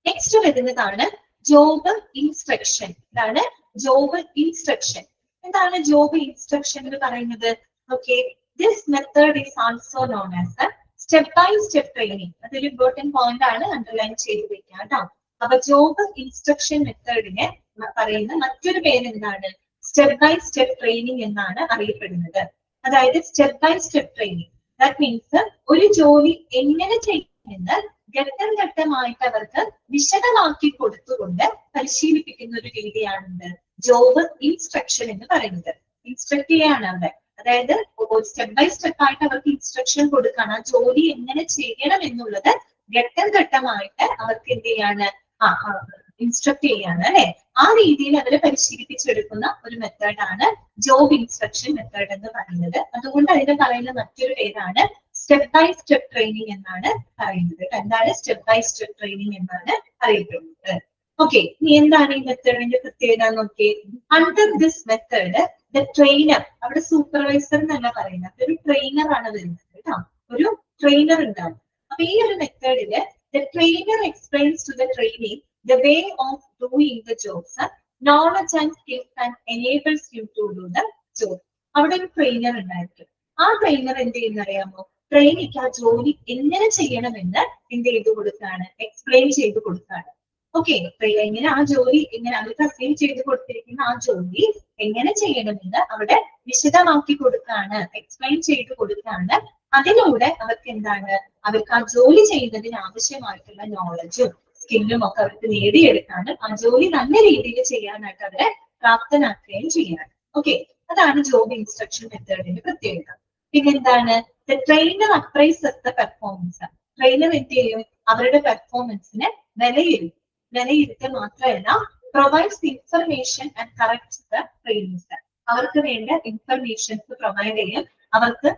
നെക്സ്റ്റ് വരുന്നതാണ് ജോബ് ഇൻസ്ട്രക്ഷൻ. ഇതാണ് ജോബ് ഇൻസ്ട്രക്ഷൻ. എന്താണ് ജോബ് ഇൻസ്ട്രക്ഷൻ എന്ന് പറയുന്നത്? Okay, this method is also known as a step by step training. അതൊരു ഇമ്പോർട്ടന്റ് പോയിന്റ് ആണ്, അണ്ടർലൈൻ ചെയ്ത് വെക്കാം കേട്ടോ. അപ്പൊ ജോബ് ഇൻസ്ട്രക്ഷൻ മെത്തേഡിനെ പറയുന്ന മറ്റൊരു പേര് എന്താണ്? സ്റ്റെപ്പ് ബൈ സ്റ്റെപ്പ് ട്രെയിനിങ് എന്നാണ് അറിയപ്പെടുന്നത്. അതായത് step by step training, that means ഒരു ജോലി എങ്ങനെ ചെയ്യുമെന്ന് ഘട്ടം ഘട്ടമായിട്ട് അവർക്ക് വിശദമാക്കി കൊടുത്തുകൊണ്ട് പരിശീലിപ്പിക്കുന്ന ഒരു രീതിയാണ് ജോബ് ഇൻസ്ട്രക്ഷൻ എന്ന് പറയുന്നത്. ഇൻസ്ട്രക്ട് ചെയ്യാണ് അവിടെ, അതായത് സ്റ്റെപ്പ് ബൈ സ്റ്റെപ്പ് ആയിട്ട് അവർക്ക് ഇൻസ്ട്രക്ഷൻ കൊടുക്കുകയാണ്. ആ ജോലി എങ്ങനെ ചെയ്യണം എന്നുള്ളത് ഘട്ടം ഘട്ടമായിട്ട് അവർക്ക് എന്ത് ചെയ്യാണ്? ഇൻസ്ട്രക്ട് ചെയ്യാണ് അല്ലെ. ആ രീതിയിൽ അവരെ പരിശീലിപ്പിച്ചെടുക്കുന്ന ഒരു മെത്തേഡാണ് ജോബ് ഇൻസ്ട്രക്ഷൻ മെത്തേഡ് എന്ന് പറയുന്നത്. അതുകൊണ്ട് അതിന് പറയുന്ന മറ്റൊരു പേരാണ് സ്റ്റെപ്പ് ബൈ സ്റ്റെപ്പ് ട്രെയിനിങ് എന്നാണ് പറയുന്നത്. എന്താണ് സ്റ്റെപ്പ് ബൈ സ്റ്റെപ്പ് ട്രെയിനിങ് എന്നാണ് അറിയപ്പെടുന്നത്. ഓക്കെ, ഇനി എന്താണ് ഈ മെത്തേഡിന്റെ പ്രത്യേകത നോക്കിയേ. Under this method the trainer, അവിടെ സൂപ്പർവൈസർ എന്നല്ല പറയുന്നത്, ഒരു ട്രെയിനർ ആണ് വരുന്നത് കേട്ടോ. ഒരു ട്രെയിനർ ഉണ്ടാവും. അപ്പൊ ഈ ഒരു മെത്തേഡില് the trainer explains to the training the way of doing the jobs, knowledge and skills and enables you to do the job. അവിടെ ഒരു ട്രെയിനർ ഉണ്ടായിരിക്കും. ആ ട്രെയിനർ എന്ത് ചെയ്യുന്ന അറിയാമോ? ട്രെയിനിക്ക് ആ ജോലി എങ്ങനെ ചെയ്യണമെന്ന് എന്ത് ചെയ്ത് കൊടുക്കുകയാണ്? എക്സ്പ്ലെയിൻ ചെയ്ത് കൊടുക്കുകയാണ്. ഓക്കെ, എങ്ങനെ ആ ജോലി എങ്ങനെ അവർക്ക് അസൈൻ ചെയ്ത് കൊടുത്തിരിക്കുന്ന ആ ജോലി എങ്ങനെ ചെയ്യണമെന്ന് അവിടെ വിശദമാക്കി കൊടുക്കുകയാണ്, എക്സ്പ്ലെയിൻ ചെയ്ത് കൊടുക്കുകയാണ്. അതിലൂടെ അവർക്ക് എന്താണ്? അവർക്ക് ആ ജോലി ചെയ്യുന്നതിന് ആവശ്യമായിട്ടുള്ള നോളജും സ്കില്ലും ഒക്കെ അവർക്ക് നേടിയെടുക്കാനും ആ ജോലി നല്ല രീതിയിൽ ചെയ്യാനായിട്ട് അവരെ പ്രാപ്തനാക്കുകയും ചെയ്യണം. ഓക്കെ, അതാണ് ജോബ് ഇൻസ്ട്രക്ഷൻ മെത്തേഡിന്റെ പ്രത്യേകത. പിന്നെന്താണ്? The trainer appraises the performance. Trainer എന്ത് ചെയ്യും? അവരുടെ പെർഫോമൻസിനെ വിലയിരുത്തുക മാത്രമല്ല, provides information and corrects the trainings. അവർക്ക് വേണ്ട ഇൻഫർമേഷൻസ് പ്രൊവൈഡ് ചെയ്യും. അവർക്ക്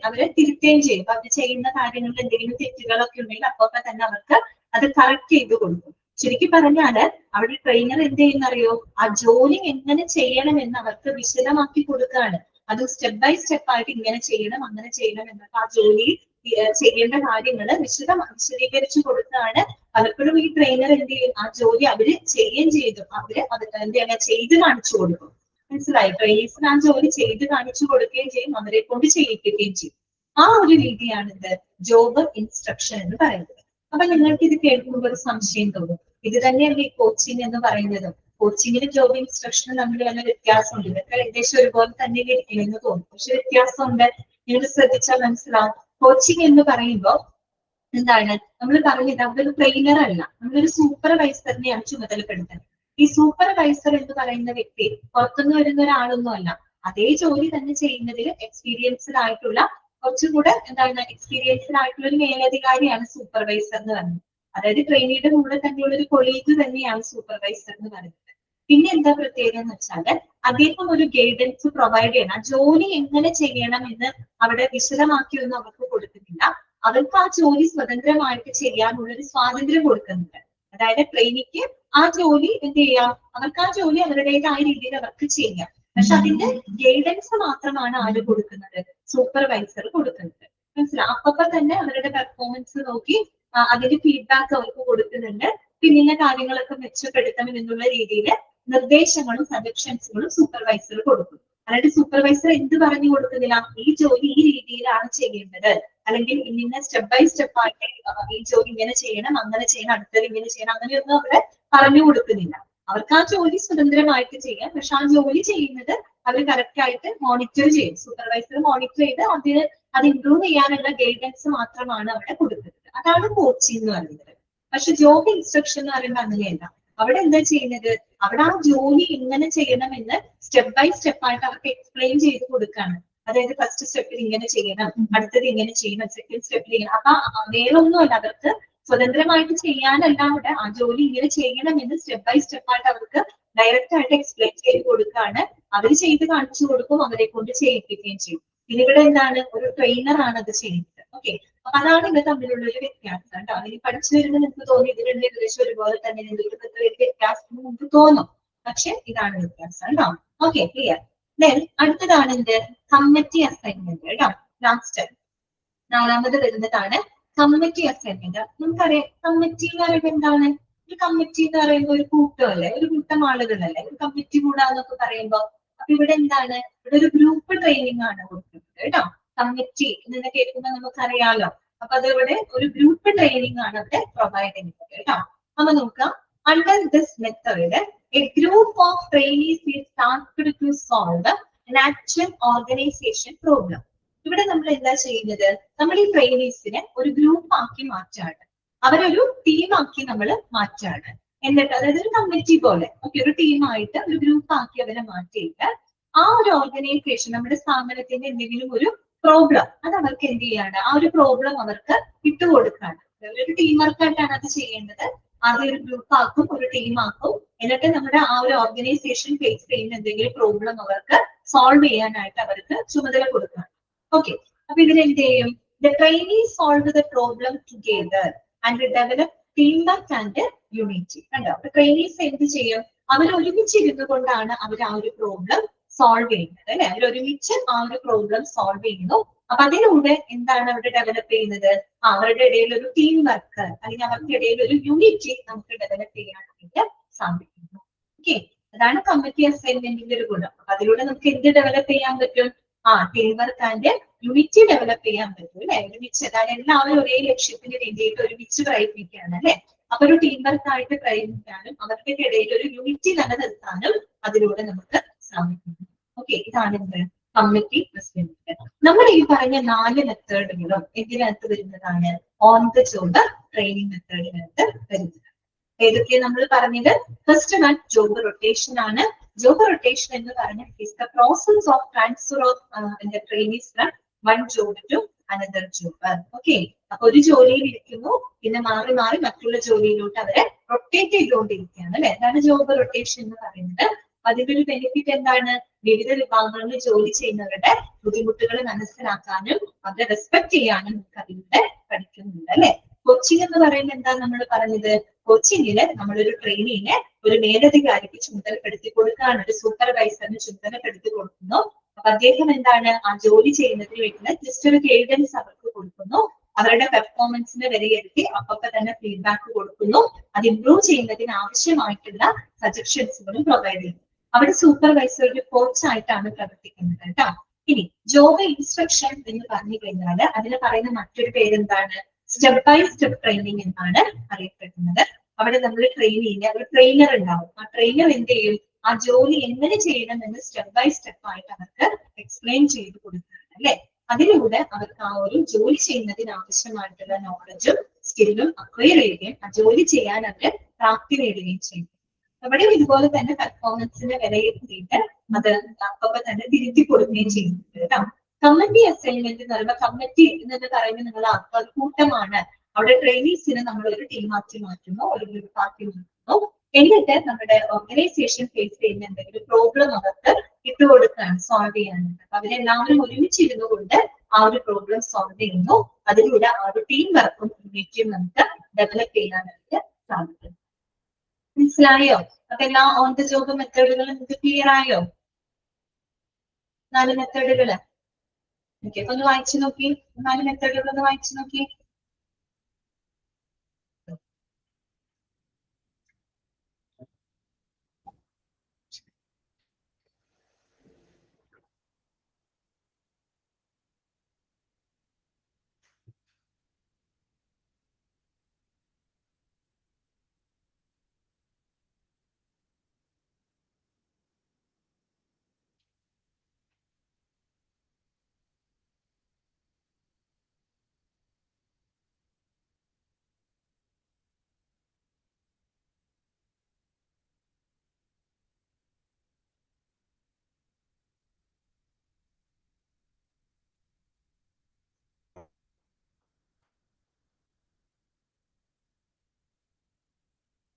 അവരെ തിരുത്തുകയും ചെയ്യും. അവർ ചെയ്യുന്ന കാര്യങ്ങളിൽ എന്തെങ്കിലും തെറ്റുകളൊക്കെ ഉണ്ടെങ്കിൽ അപ്പൊ തന്നെ അവർക്ക് അത് കറക്റ്റ് ചെയ്ത് കൊടുക്കും. ശരിക്കും പറഞ്ഞാല് അവിടെ ട്രെയിനർ എന്ത് ചെയ്യുന്നറിയോ? ആ ജോലി എങ്ങനെ ചെയ്യണം എന്ന് അവർക്ക് വിശദമാക്കി കൊടുക്കുകയാണ്. അത് സ്റ്റെപ്പ് ബൈ സ്റ്റെപ്പ് ആയിട്ട് ഇങ്ങനെ ചെയ്യണം, അങ്ങനെ ചെയ്യണം എന്നൊക്കെ ആ ജോലി ചെയ്യേണ്ട കാര്യങ്ങൾ വിശദീകരിച്ചു കൊടുക്കുകയാണ്. പലപ്പോഴും ഈ ട്രെയിനർ എന്ത് ചെയ്യും? ആ ജോലി അവര് ചെയ്യുകയും ചെയ്തു എന്ത് ചെയ്യാൻ ചെയ്ത് കാണിച്ചു കൊടുക്കും. മനസ്സിലായി? ട്രെയിനേഴ്സിന് ആ ജോലി ചെയ്ത് കാണിച്ചു കൊടുക്കുകയും ചെയ്യും, അവരെ കൊണ്ട് ചെയ്യിക്കുകയും ചെയ്യും. ആ ഒരു രീതിയാണ് ഇത് ജോബ് ഇൻസ്ട്രക്ഷൻ എന്ന് പറയുന്നത്. അപ്പൊ നിങ്ങൾക്ക് ഇത് കേൾക്കുമ്പോൾ ഒരു സംശയം തോന്നും, ഇത് തന്നെയല്ലേ കോച്ചിങ് എന്ന് പറയുന്നത്? കോച്ചിങ്ങിന് ജോബ് ഇൻസ്ട്രക്ഷനും തമ്മിൽ വല്ല വ്യത്യാസമുണ്ട്? ഇതൊക്കെ ഏകദേശം ഒരുപോലെ തന്നെ ഇരിക്കുമെന്ന് തോന്നും. പക്ഷെ വ്യത്യാസമുണ്ട്. നിങ്ങൾ ശ്രദ്ധിച്ചാൽ മനസ്സിലാവും. കോച്ചിങ് എന്ന് പറയുമ്പോൾ എന്താണ് നമ്മൾ പറഞ്ഞത്? അവിടെ ട്രെയിനർ അല്ല, നമ്മളൊരു സൂപ്പർവൈസറിനെയാണ് ചുമതലപ്പെടുത്തുന്നത്. ഈ സൂപ്പർവൈസർ എന്ന് പറയുന്ന വ്യക്തി പുറത്തുനിന്ന് വരുന്ന ഒരാളൊന്നും അല്ല. അതേ ജോലി തന്നെ ചെയ്യുന്നതിൽ എക്സ്പീരിയൻസ്ഡ് ആയിട്ടുള്ള കുറച്ചുകൂടെ എന്താണ് എക്സ്പീരിയൻസ്ഡ് ആയിട്ടുള്ള ഒരു മേലധികാരിയാണ് സൂപ്പർവൈസർ എന്ന് പറയുന്നത്. അതായത് ട്രെയിനിയുടെ കൂടെ തന്നെയുള്ള ഒരു കൊളീഗ് തന്നെയാണ് സൂപ്പർവൈസർ എന്ന് പറയുന്നത്. പിന്നെ എന്താ പ്രത്യേകത എന്ന് വെച്ചാൽ അദ്ദേഹം ഒരു ഗൈഡൻസ് പ്രൊവൈഡ് ചെയ്യണം. ആ ജോലി എങ്ങനെ ചെയ്യണം എന്ന് അവിടെ വിശദമാക്കിയൊന്നും അവർക്ക് കൊടുക്കുന്നില്ല. അവർക്ക് ആ ജോലി സ്വതന്ത്രമായിട്ട് ചെയ്യാനുള്ള ഒരു സ്വാതന്ത്ര്യം കൊടുക്കുന്നുണ്ട്. അതായത് ട്രെയിനിക്ക് ആ ജോലി എന്ത് ചെയ്യാം, അവർക്ക് ആ ജോലി അവരുടേതായ രീതിയിൽ അവർക്ക് ചെയ്യാം. പക്ഷെ അതിന്റെ ഗൈഡൻസ് മാത്രമാണ് ആര് കൊടുക്കുന്നത്, സൂപ്പർവൈസർ കൊടുക്കുന്നത്. മനസ്സിലാവും. അപ്പൊ തന്നെ അവരുടെ പെർഫോമൻസ് നോക്കി അതിന്റെ ഫീഡ്ബാക്ക് അവർക്ക് കൊടുക്കുന്നുണ്ട്. പിന്നെ കാര്യങ്ങളൊക്കെ മെച്ചപ്പെടുത്തണം എന്നുള്ള രീതിയിൽ നിർദ്ദേശങ്ങളും സജഷൻസുകളും സൂപ്പർവൈസർ കൊടുക്കും. അതായത് സൂപ്പർവൈസർ എന്ത് പറഞ്ഞു കൊടുക്കുന്നില്ല, ഈ ജോലി ഈ രീതിയിലാണ് ചെയ്യേണ്ടത്, അല്ലെങ്കിൽ ഇന്ന സ്റ്റെപ്പ് ബൈ സ്റ്റെപ്പ് ആയിട്ട് ഈ ജോലി ഇങ്ങനെ ചെയ്യണം, അങ്ങനെ ചെയ്യണം, അടുത്തത് ഇങ്ങനെ ചെയ്യണം, അങ്ങനെയൊന്നും അവരെ പറഞ്ഞു കൊടുക്കുന്നില്ല. അവർക്ക് ആ ജോലി സ്വതന്ത്രമായിട്ട് ചെയ്യാം. പക്ഷെ ആ ജോലി ചെയ്യുന്നത് അവർ കറക്റ്റ് ആയിട്ട് മോണിറ്റർ ചെയ്യും. സൂപ്പർവൈസർ മോണിറ്റർ ചെയ്ത് അത് ഇംപ്രൂവ് ചെയ്യാനുള്ള ഗൈഡൻസ് മാത്രമാണ് അവിടെ കൊടുക്കുന്നത്. അതാണ് കോച്ചിങ് എന്ന് പറയുന്നത്. പക്ഷെ ജോബ് ഇൻസ്ട്രക്ഷൻ എന്ന് പറയുമ്പോൾ അങ്ങനെയല്ല. അവിടെ എന്താ ചെയ്യുന്നത്, അവിടെ ആ ജോലി എങ്ങനെ ചെയ്യണമെന്ന് സ്റ്റെപ്പ് ബൈ സ്റ്റെപ്പ് ആയിട്ട് അവർക്ക് എക്സ്പ്ലെയിൻ ചെയ്ത് കൊടുക്കാണ്. അതായത് ഫസ്റ്റ് സ്റ്റെപ്പിൽ ഇങ്ങനെ ചെയ്യണം, അടുത്തത് ഇങ്ങനെ ചെയ്യണം, സെക്കൻഡ് സ്റ്റെപ്പിൽ ഇങ്ങനെ. അപ്പൊ വേറെ ഒന്നുമല്ല, അവർക്ക് സ്വതന്ത്രമായിട്ട് ചെയ്യാനല്ല അവിടെ ആ ജോലി ഇങ്ങനെ ചെയ്യണമെന്ന് സ്റ്റെപ്പ് ബൈ സ്റ്റെപ്പ് ആയിട്ട് അവർക്ക് ഡയറക്റ്റ് ആയിട്ട് എക്സ്പ്ലെയിൻ ചെയ്ത് കൊടുക്കുകയാണ്. അവർ ചെയ്ത് കാണിച്ചു കൊടുക്കും, അവരെ കൊണ്ട് ചെയ്യിപ്പിക്കുകയും ചെയ്യും. പിന്നെ ഇവിടെ എന്താണ്, ഒരു ട്രെയിനർ ആണ് അത് ചെയ്യുന്നത്. ഓക്കെ, അപ്പൊ അതാണ് ഇത് തമ്മിലുള്ള ഒരു വ്യത്യാസം കേട്ടോ. ഇനി പഠിച്ചു വരുമ്പോൾ നിങ്ങൾക്ക് തോന്നി ഇത് രണ്ടും ഏകദേശം ഒരുപോലെ തന്നെ, നിങ്ങൾക്ക് വ്യത്യാസം നിങ്ങൾക്ക് തോന്നും. പക്ഷെ ഇതാണ് വ്യത്യാസം കേട്ടോ. Okay, clear. ദെൻ അടുത്തതാണ് എന്ത്, കമ്മിറ്റി അസൈൻമെന്റ് കേട്ടോ. ലാസ്റ്റ് 4ാമത് വരുന്നതാണ് കമ്മിറ്റി അസൈൻമെന്റ്. നമുക്കറിയാം കമ്മിറ്റി എന്ന് പറയുമ്പോൾ എന്താണ്, ഒരു കമ്മിറ്റി എന്ന് പറയുമ്പോൾ ഒരു കൂട്ടമല്ലേ, ഒരു കൂട്ടം ആളുകളല്ലേ, ഒരു കമ്മിറ്റി കൂടാന്നൊക്കെ പറയുമ്പോ. അപ്പൊ ഇവിടെ എന്താണ്, ഇവിടെ ഒരു ഗ്രൂപ്പ് ട്രെയിനിങ് ആണ് കൊടുക്കുന്നത് കേട്ടോ. കമ്മിറ്റി എന്ന് കേൾക്കുമ്പോൾ നമുക്കറിയാലോ. അപ്പൊ അതിവിടെ ഒരു ഗ്രൂപ്പ് ട്രെയിനിങ് ആണ് അവിടെ പ്രൊവൈഡ് ചെയ്യുന്നത് കേട്ടോ. അപ്പൊ നോക്കാം, under this method a group of trainees is tasked to solve an actual organization problem. ഇവിടെ നമ്മൾ എന്താ ചെയ്യുന്നത്, നമ്മൾ ഈ ട്രെയിനീസിനെ ഒരു ഗ്രൂപ്പ് ആക്കി മാറ്റാണ്, അവരൊരു ടീമാക്കി നമ്മൾ മാറ്റാണ്. എന്നിട്ട് അതായത് ഒരു കമ്മിറ്റി പോലെ ഒരു ടീമായിട്ട് ഒരു ഗ്രൂപ്പ് ആക്കി അവരെ മാറ്റിയിട്ട് ആ ഒരു ഓർഗനൈസേഷൻ, നമ്മുടെ സ്ഥാപനത്തിന്റെ എന്തെങ്കിലും ഒരു പ്രോബ്ലം അത് അവർക്ക് എന്ത് ചെയ്യാണ്, ആ ഒരു പ്രോബ്ലം അവർക്ക് ഇട്ടുകൊടുക്കാണ്. ഒരു ടീം വർക്കായിട്ടാണ് അത് ചെയ്യേണ്ടത്. ആദ്യം ഒരു ഗ്രൂപ്പ് ആക്കും, ഒരു ടീം ആക്കും, എന്നിട്ട് നമ്മുടെ ആ ഒരു ഓർഗനൈസേഷൻ ഫേസ് ചെയ്യുന്ന എന്തെങ്കിലും പ്രോബ്ലം അവർക്ക് സോൾവ് ചെയ്യാനായിട്ട് അവർക്ക് ചുമതല കൊടുക്കണം. ഓക്കെ, അപ്പൊ ഇതിനെന്ത് ചെയ്യും, the trainees solve the problem together and develop team work and unity. കണ്ടോ, അപ്പൊ ട്രെയിനീസ് എന്ത് ചെയ്യും, അവർ ഒരുമിച്ചിരുന്നു കൊണ്ടാണ് അവർ ആ ഒരു പ്രോബ്ലം സോൾവ് ചെയ്യുന്നത് അല്ലെ. അവർ ഒരുമിച്ച് ആ ഒരു പ്രോബ്ലം സോൾവ് ചെയ്യുന്നു. അപ്പൊ അതിലൂടെ എന്താണ് അവിടെ ഡെവലപ്പ് ചെയ്യുന്നത്, അവരുടെ ഇടയിൽ ഒരു ടീം വർക്ക് അല്ലെങ്കിൽ അവർക്കിടയിൽ ഒരു യൂണിറ്റി നമുക്ക് ഡെവലപ്പ് ചെയ്യാനായിട്ട് സാധിക്കുന്നു. ഓക്കെ, അതാണ് കമ്മിറ്റി അസൈൻമെന്റിന്റെ ഒരു ഗുണം. അപ്പൊ അതിലൂടെ നമുക്ക് എന്ത് ഡെവലപ്പ് ചെയ്യാൻ പറ്റും, team work and unity develop ചെയ്യാൻ പറ്റും അല്ലെ. ഒരുമിച്ച്, അതായത് എല്ലാവരും ഒരേ ലക്ഷ്യത്തിന് വേണ്ടിയിട്ട് ഒരുമിച്ച് പ്രയത്നിക്കുകയാണ് അല്ലെ. അപ്പൊ ഒരു ടീം വർക്ക് ആയിട്ട് പ്രയത്നിക്കാനും അവർക്ക് ഇടയിൽ ഒരു യൂണിറ്റി നിലനിർത്താനും അതിലൂടെ നമുക്ക് സാധിക്കുന്നു. ഓക്കെ, ഇതാണ് എന്ത്, കമ്മിറ്റി അസൈൻമെന്റ്. നമ്മൾ ഈ പറഞ്ഞ 4 മെത്തേഡുകളും ഇതിനകത്ത് വരുന്നതാണ് ഓൺ ദ ജോബ് ട്രെയിനിങ് മെത്തേഡിനകത്ത് വരുന്നത്. ഏതൊക്കെ നമ്മൾ പറഞ്ഞത്, ഫസ്റ്റ് വൺ ജോബ് റൊട്ടേഷൻ ആണ്. ജോബ് റൊട്ടേഷൻ എന്ന് പറഞ്ഞാൽ is the process of transfer of trainees from one job to another job. Okay, അപ്പൊ ഒരു ജോലിയിൽ ഇരിക്കുന്നു, പിന്നെ മാറി മാറി മറ്റുള്ള ജോലിയിലോട്ട് അവരെ റൊട്ടേറ്റ് ചെയ്തുകൊണ്ടിരിക്കുകയാണ് അല്ലെ. അതാണ് ജോബ് റൊട്ടേഷൻ എന്ന് പറയുന്നത്. അതിന്റെ ഒരു ബെനിഫിറ്റ് എന്താണ്, വിവിധ വിഭാഗങ്ങളിൽ ജോലി ചെയ്യുന്നവരുടെ ബുദ്ധിമുട്ടുകൾ മനസ്സിലാക്കാനും അവരെ റെസ്പെക്ട് ചെയ്യാനും നമുക്ക് അതിലൂടെ പഠിക്കുന്നുണ്ട് അല്ലെ. കോച്ചിങ് എന്ന് പറയുന്നത് എന്താ നമ്മൾ പറഞ്ഞത്, കോച്ചിങ്ങില് നമ്മളൊരു ട്രെയിനിനെ ഒരു മേലധികാരിക്ക് ചുമതലപ്പെടുത്തി കൊടുക്കുകയാണ്, ഒരു സൂപ്പർവൈസറിന് ചുമതലപ്പെടുത്തി കൊടുക്കുന്നു. അപ്പൊ അദ്ദേഹം എന്താണ്, ആ ജോലി ചെയ്യുന്നതിന് വേണ്ടി ജസ്റ്റ് ഒരു ഗൈഡൻസ് അവർക്ക് കൊടുക്കുന്നു, അവരുടെ പെർഫോമൻസിനെ വിലയിരുത്തി അപ്പൊ തന്നെ ഫീഡ്ബാക്ക് കൊടുക്കുന്നു, അത് ഇംപ്രൂവ് ചെയ്യുന്നതിന് ആവശ്യമായിട്ടുള്ള സജഷൻസുകളും പ്രൊവൈഡ് ചെയ്യുന്നു. അവിടെ സൂപ്പർവൈസർ ഒരു കോച്ചായിട്ടാണ് പ്രവർത്തിക്കുന്നത് കേട്ടോ. ഇനി ജോബ് ഇൻസ്ട്രക്ഷൻ എന്ന് പറഞ്ഞു കഴിഞ്ഞാൽ അതിന് പറയുന്ന മറ്റൊരു പേരെന്താണ്, സ്റ്റെപ്പ് ബൈ സ്റ്റെപ്പ് ട്രെയിനിങ് എന്നാണ് അറിയപ്പെടുന്നത്. അവിടെ നമ്മൾ ട്രെയിനിങ്ങിന് ഒരു ട്രെയിനർ ഉണ്ടാവും. ആ ട്രെയിനർ എന്ത് ചെയ്യും, ആ ജോലി എങ്ങനെ ചെയ്യണമെന്ന് സ്റ്റെപ്പ് ബൈ സ്റ്റെപ്പ് ആയിട്ട് അവർക്ക് എക്സ്പ്ലെയിൻ ചെയ്ത് കൊടുക്കുകയാണ് അല്ലെ. അതിലൂടെ അവർക്ക് ആ ഒരു ജോലി ചെയ്യുന്നതിന് ആവശ്യമായിട്ടുള്ള നോളജും സ്കില്ലും അക്വയർ ചെയ്യുകയും ആ ജോലി ചെയ്യാൻ അവർ പ്രാപ്തി നേടുകയും ചെയ്യും. അവിടെ ഇതുപോലെ തന്നെ പെർഫോമൻസിനെ വിലയിരുത്തിയിട്ട് അത് അപ്പൊ തന്നെ തിരുത്തി കൊടുക്കുകയും ചെയ്യുന്നുണ്ട് കേട്ടോ. കമ്മിറ്റി അസൈൻമെന്റ് എന്ന് പറയുമ്പോൾ, കമ്മിറ്റി എന്ന് പറയുന്നത് നിങ്ങൾ ഒരു കൂട്ടമാണ്. അവിടെ ട്രെയിനീസിനെ നമ്മൾ ഒരു ടീമാക്കി മാറ്റുന്നു, ഒരു ഗ്രൂപ്പാക്കി മാറ്റുന്നു. എന്നിട്ട് നമ്മുടെ ഓർഗനൈസേഷൻ ഫേസ് ചെയ്യുന്ന എന്തെങ്കിലും പ്രോബ്ലം അവർക്ക് ഇട്ടുകൊടുക്കുകയാണ്, സോൾവ് ചെയ്യാനുണ്ട്. അപ്പൊ അവരെല്ലാവരും ഒരുമിച്ചിരുന്നു കൊണ്ട് ആ ഒരു പ്രോബ്ലം സോൾവ് ചെയ്യുന്നു. അതിലൂടെ ആ ഒരു ടീം വർക്കും യൂണിറ്റിയും നമുക്ക് ഡെവലപ്പ് ചെയ്യാനായിട്ട് സാധിക്കും. മനസ്സിലായോ? അപ്പൊ എല്ലാ ഓൺ ദ ജോബ് മെത്തേഡുകളും നിങ്ങൾക്ക് ക്ലിയർ ആയോ? 4 മെത്തേഡുകള് ഓക്കെ, ഒന്ന് വായിച്ചു നോക്കി. 4 മെത്തേഡുകൾ ഒന്ന് വായിച്ചു നോക്കി.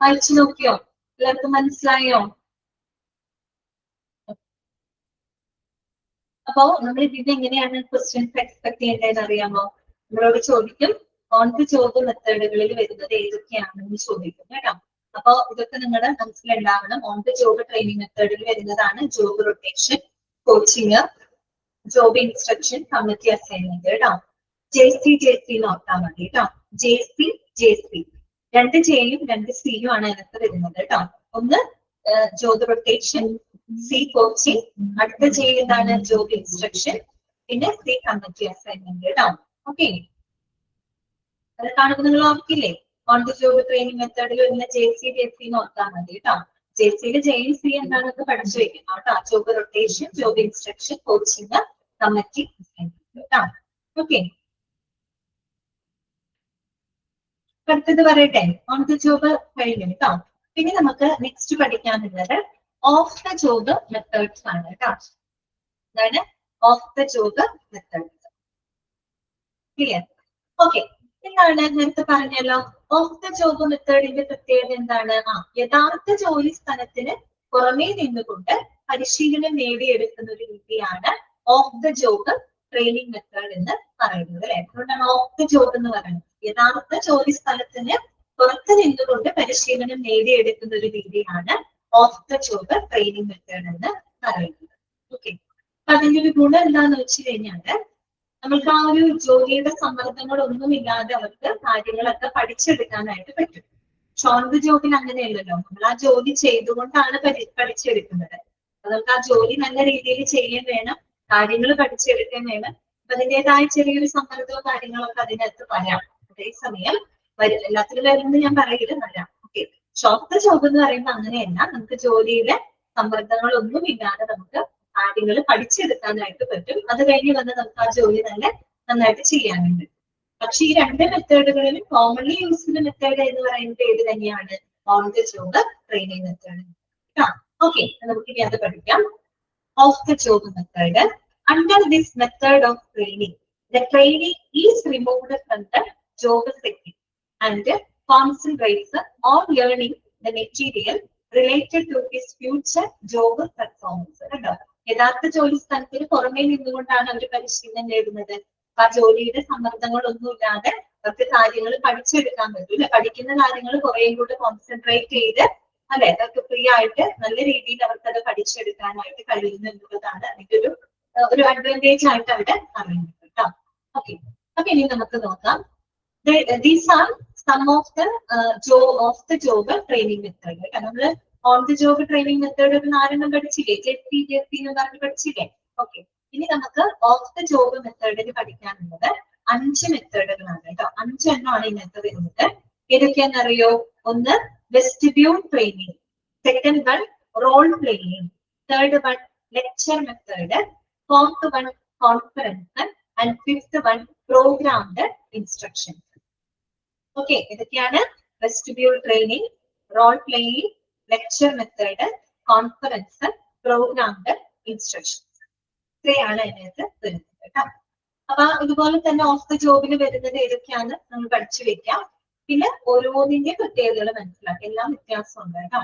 വായിച്ചു നോക്കിയോ? എല്ലാവർക്കും മനസ്സിലായോ? അപ്പോ നമ്മൾ ഇതിന് എങ്ങനെയാണ് ക്വസ്റ്റ്യൻസ് എക്സ്പെക്ട് ചെയ്യേണ്ടതെന്ന് അറിയാമോ? നമ്മളോട് ചോദിക്കും ഓൺ ദി ജോബ് മെത്തേഡുകളിൽ വരുന്നത് ഏതൊക്കെയാണെന്ന് ചോദിക്കും കേട്ടോ. അപ്പോ ഇതൊക്കെ നിങ്ങളുടെ മനസ്സിലുണ്ടാവണം. ഓൺ ദി ജോബ് ട്രെയിനിങ് മെത്തേഡിൽ വരുന്നതാണ് job rotation, coaching, job instruction, committee assignment കേട്ടോ. ജെ സി നോക്കാൻ മതി കേട്ടോ. ജെ സി 2 ജെയും 2 സിയും ആണ് അതിനകത്ത് വരുന്നത് കേട്ടോ. ഒന്ന് ജോബ് റൊട്ടേഷൻ, സി കോച്ചിങ്, അടുത്ത ജെ എന്താണ് ജോബ് ഇൻസ്ട്രക്ഷൻ, പിന്നെ സി കമ്മിറ്റി അസൈൻമെന്റ് കേട്ടോ. ഓക്കെ, അത് കാണുമ്പോൾ നിങ്ങൾ ഓർക്കില്ലേ? ഓൺ ദി ജോബ് ട്രെയിനിങ് മെത്തേഡിൽ വരുന്ന ജെ സി നോക്കാൻ മതി കേട്ടോ. ജെ സിയില് ജെയും സി എന്താണെന്നൊക്കെ പഠിച്ചു വെക്കണം കേട്ടോ. Job rotation, job instruction, coaching, committee assignment കേട്ടോ. ഓക്കെ, അടുത്തത് പറയട്ടെ. ഓൺ ദി ജോബ് കഴിഞ്ഞു കേട്ടോ. പിന്നെ നമുക്ക് നെക്സ്റ്റ് പഠിക്കാനുള്ളത് ഓഫ് ദ ജോബ് മെത്തേഡ്സ് ആണ് കേട്ടോ. അതാണ് of the job methods. Clear? Okay, എന്താണ് നേരത്തെ പറഞ്ഞല്ലോ ഓഫ് ദ ജോബ് മെത്തേഡിന്റെ പ്രത്യേകത എന്താണ്? യഥാർത്ഥ ജോലി സ്ഥലത്തിന് പുറമേ നിന്നുകൊണ്ട് പരിശീലനം നേടിയെടുക്കുന്ന ഒരു രീതിയാണ് of the job training method എന്ന് പറയുന്നത് അല്ലെ. അതുകൊണ്ടാണ് ഓഫ് ദ ജോബ് എന്ന് പറയുന്നത്. യഥാർത്ഥ ജോലി സ്ഥലത്തിന് പുറത്ത് നിന്നുകൊണ്ട് പരിശീലനം നേടിയെടുക്കുന്ന ഒരു രീതിയാണ് of the job training method എന്ന് പറയുന്നത്. ഓക്കെ, അപ്പൊ അതിന്റെ ഒരു ഗുണം എന്താന്ന് വെച്ച് കഴിഞ്ഞാല് നമുക്ക് ആ ഒരു ജോലിയുടെ സമ്മർദ്ദങ്ങളൊന്നുമില്ലാതെ അവർക്ക് കാര്യങ്ങളൊക്കെ പഠിച്ചെടുക്കാനായിട്ട് പറ്റും. പക്ഷെ ഓൺ ദ ജോബിൽ അങ്ങനെയല്ലല്ലോ. നമ്മൾ ആ ജോലി ചെയ്തുകൊണ്ടാണ് പഠിച്ചെടുക്കുന്നത്. അപ്പൊ നമുക്ക് ആ ജോലി നല്ല രീതിയിൽ ചെയ്യുകയും വേണം, കാര്യങ്ങൾ പഠിച്ചെടുക്കുകയും വേണം. അപ്പൊ അതിൻ്റെതായ ചെറിയൊരു സമ്മർദ്ദവും കാര്യങ്ങളൊക്കെ അതിനകത്ത് വരാം. അതേസമയം എല്ലാത്തിലും വരുന്നത് ഞാൻ പറയില്ല, വരാം. ഓക്കെ, ഓഫ് ദ ജോബ് എന്ന് പറയുമ്പോൾ അങ്ങനെയല്ല. നമുക്ക് ജോലിയിലെ സമ്മർദ്ദങ്ങളൊന്നും ഇല്ലാതെ നമുക്ക് കാര്യങ്ങൾ പഠിച്ചെടുക്കാനായിട്ട് പറ്റും. അത് കഴിഞ്ഞ് വന്ന് നമുക്ക് ആ ജോലി നന്നായിട്ട് ചെയ്യാനുണ്ട്. പക്ഷെ ഈ 2 മെത്തേഡുകളിലും കോമൺലി യൂസ്ഡ് മെത്തേഡ് എന്ന് പറയുന്നത് ഏത് തന്നെയാണ്? On the job training method. Okay, നമുക്ക് ഇനി അത് പഠിക്കാം. Of the job method. Under this method of training, the trainee is removed from the job setting and concentrates on learning the material related to his future job performance. യഥാർത്ഥ ജോലി സ്ഥലത്തിന് പുറമേ നിന്നുകൊണ്ടാണ് അവർ പരിശീലനം നേടുന്നത്. ആ ജോലിയുടെ സമ്മർദ്ദങ്ങളൊന്നുമില്ലാതെ അവർക്ക് കാര്യങ്ങൾ പഠിച്ചെടുക്കാൻ പറ്റും. പഠിക്കുന്ന കാര്യങ്ങൾ കുറേയും കൂടെ കോൺസെൻട്രേറ്റ് ചെയ്ത് അല്ലെ, അതൊക്കെ ഫ്രീ ആയിട്ട് നല്ല രീതിയിൽ അവർക്ക് അത് പഠിച്ചെടുക്കാനായിട്ട് കഴിയുന്നു എന്നുള്ളതാണ് അതിന്റെ ഒരു അഡ്വാൻറ്റേജ് ആയിട്ട് അവിടെ പറയുന്നത് കേട്ടോ. ഓക്കെ, അപ്പൊ ഇനി നമുക്ക് നോക്കാം. These are some of the job training method. നമ്മള് on the job training method ഒരു 4 പഠിച്ചില്ലേ? ജെസി എന്ന് പറഞ്ഞ് പഠിച്ചില്ലേ? ഓക്കെ, ഇനി നമുക്ക് ഓഫ് ദ ജോബ് മെത്തേഡിന് പഠിക്കാനുള്ളത് 5 മെത്തേഡുകളാണ് കേട്ടോ. 5 എണ്ണമാണ് ഇതിനകത്ത് വരുന്നത്. ഏതൊക്കെയാണെന്നറിയോ? ഒന്ന് vestibule training, second one role playing, third one lecture method, fourth one conference and fifth one programmed instructions. Okay, ഇതൊക്കെയാണ് vestibule training, role playing, lecture method, conference, programmed instructions. ഇത്രയാണ് അതിനകത്ത് വരുന്നത് കേട്ടോ. അപ്പൊ ഇതുപോലെ തന്നെ ഓഫ് ദ ജോബിന് വരുന്നത് ഏതൊക്കെയാണ് നമ്മൾ പഠിച്ചു വെക്കാം. പിന്നെ ഓരോന്നിന്റെ പ്രത്യേകതകൾ മനസ്സിലാക്കുക. എല്ലാം വ്യത്യാസമുണ്ട് കേട്ടോ.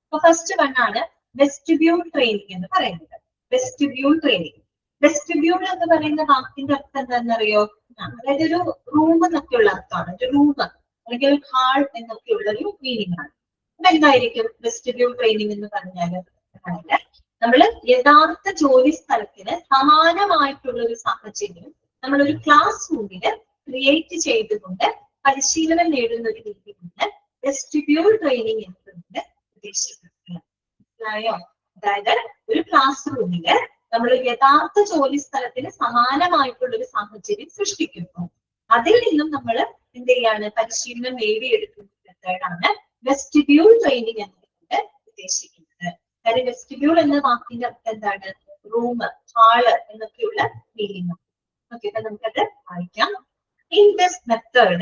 അപ്പൊ ഫസ്റ്റ് വൺ ആണ് വെസ്റ്റിബ്യൂൾ ട്രെയിനിങ് എന്ന് പറയുന്നത്. Vestibule training. വെസ്റ്റിബ്യൂൾ എന്ന് പറയുന്ന വാക്കിന്റെ അർത്ഥം എന്താണെന്നറിയോ? അതായത് ഒരു റൂം എന്നൊക്കെയുള്ള അർത്ഥമാണ്. ഒരു റൂം അല്ലെങ്കിൽ ഒരു ഹാൾ എന്നൊക്കെയുള്ള ഒരു മീനിങ് ആണ്. അപ്പൊ എന്തായിരിക്കും വെസ്റ്റിബ്യൂൾ ട്രെയിനിങ് എന്ന് പറഞ്ഞാല്? നമ്മള് യഥാർത്ഥ ജോലി സ്ഥലത്തിന് സമാനമായിട്ടുള്ള ഒരു സാഹചര്യം നമ്മളൊരു ക്ലാസ് റൂമില് ക്രിയേറ്റ് ചെയ്തുകൊണ്ട് പരിശീലനം നേടുന്ന ഒരു രീതിയാണ് വെസ്റ്റിബ്യൂൾ ട്രെയിനിങ് എന്നുകൊണ്ട് ഉദ്ദേശിക്കുന്നത്. മനസ്സിലായോ? അതായത് ഒരു ക്ലാസ് റൂമില് നമ്മൾ യഥാർത്ഥ ജോലി സ്ഥലത്തിന് സമാനമായിട്ടുള്ള ഒരു സാഹചര്യം സൃഷ്ടിക്കുന്നു. അതിൽ നിന്നും നമ്മൾ എന്ത് ചെയ്യാണ്? പരിശീലനം നേടിയെടുക്കുന്ന മെത്തേഡാണ് വെസ്റ്റിബ്യൂൾ ട്രെയിനിങ് എന്നുകൊണ്ട് ഉദ്ദേശിക്കുന്നത്. അതായത് വെസ്റ്റിബ്യൂൾ എന്ന വാക്കിന്റെ അർത്ഥം എന്താണ്? റൂം, ഹാള് എന്നൊക്കെയുള്ള മീനിങ്. ഓക്കെ, അപ്പൊ നമുക്കത് വായിക്കാം. In this method,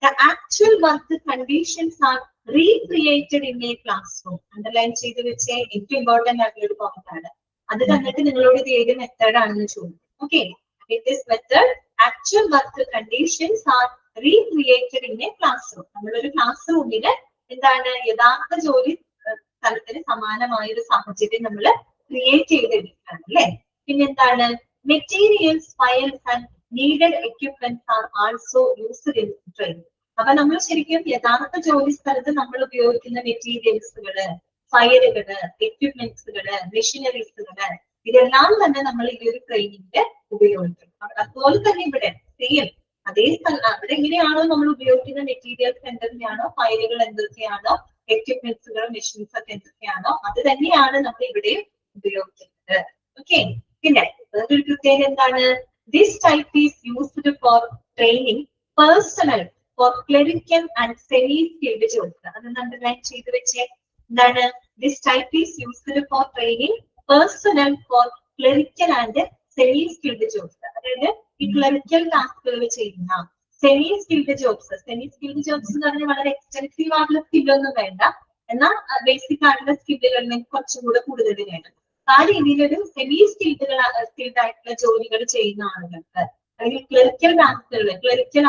the actual work conditions are recreated in a classroom. Underline ചെയ്ത് വെച്ച് ഏറ്റവും ഇമ്പോർട്ടന്റ് ആയിട്ടുള്ള ഒരു പോയിന്റ് ആണ്. അത് തന്നിട്ട് നിങ്ങളോട് ഇത് ഏത് മെത്തേഡ് ആണെന്ന് ചോദിക്കും. Okay, in this method, actual work conditions are recreated in a classroom. നമ്മളൊരു ക്ലാസ് റൂമില് എന്താണ്? യഥാർത്ഥ ജോലി സ്ഥലത്തിന് സമാനമായ ഒരു സാഹചര്യം നമ്മൾ ക്രിയേറ്റ് ചെയ്തെടുക്കുകയാണ് അല്ലെ. പിന്നെന്താണ്? Materials, files and needed equipments are also used in training. അപ്പൊ നമ്മൾ ശരിക്കും യഥാർത്ഥ ജോലി സ്ഥലത്ത് നമ്മൾ ഉപയോഗിക്കുന്ന മെറ്റീരിയൽസുകള്, ഫയലുകള്, എക്യുപ്മെന്റ്സുകള്, മെഷീനറീസുകള്, ഇതെല്ലാം തന്നെ നമ്മൾ ഈ ഒരു ട്രെയിനിങ്ങില് ഉപയോഗിക്കും. അതുപോലെ തന്നെ ഇവിടെ സെയിം അതേ അവിടെ എങ്ങനെയാണോ നമ്മൾ ഉപയോഗിക്കുന്ന മെറ്റീരിയൽസ് എന്തൊക്കെയാണോ, ഫയലുകൾ എന്തൊക്കെയാണോ, എക്യുപ്മെന്റ്സുകളും മെഷീൻസ് ഒക്കെ എന്തൊക്കെയാണോ, അത് തന്നെയാണ് നമ്മൾ ഇവിടെ ഉപയോഗിക്കുന്നത്. ഓക്കെ, പിന്നെ വേറൊരു പ്രത്യേകത എന്താണ്? This type is used for training personnel for clerical and semi-skilled jobs. അതൊന്ന് അണ്ടർലൈൻ ചെയ്ത് വെച്ചേ. എന്താണ്? This type is used for training personnel for clerical and semi-skilled jobs. അതായത് ഈ ക്ലറിക്കൽ ടാസ്കുകൾ ചെയ്യുന്ന semi skilled jobs. Semi skilled jobs എന്ന് പറഞ്ഞാൽ വളരെ എക്സ്റ്റെൻസീവ് ആയിട്ടുള്ള സ്കില്ലൊന്നും വേണ്ട, എന്നാൽ ബേസിക് ആയിട്ടുള്ള സ്കില്ലുകളിൽ കുറച്ചും കൂടെ കൂടുതൽ വേണം. ആ രീതിയിലൊരു സെമി സ്കിൽഡ് ആയിട്ടുള്ള ജോലികൾ ചെയ്യുന്ന ആളുകൾക്ക്, അല്ലെങ്കിൽ ക്ലറിക്കൽ ടാസ്കുകൾ, ക്ലറിക്കൽ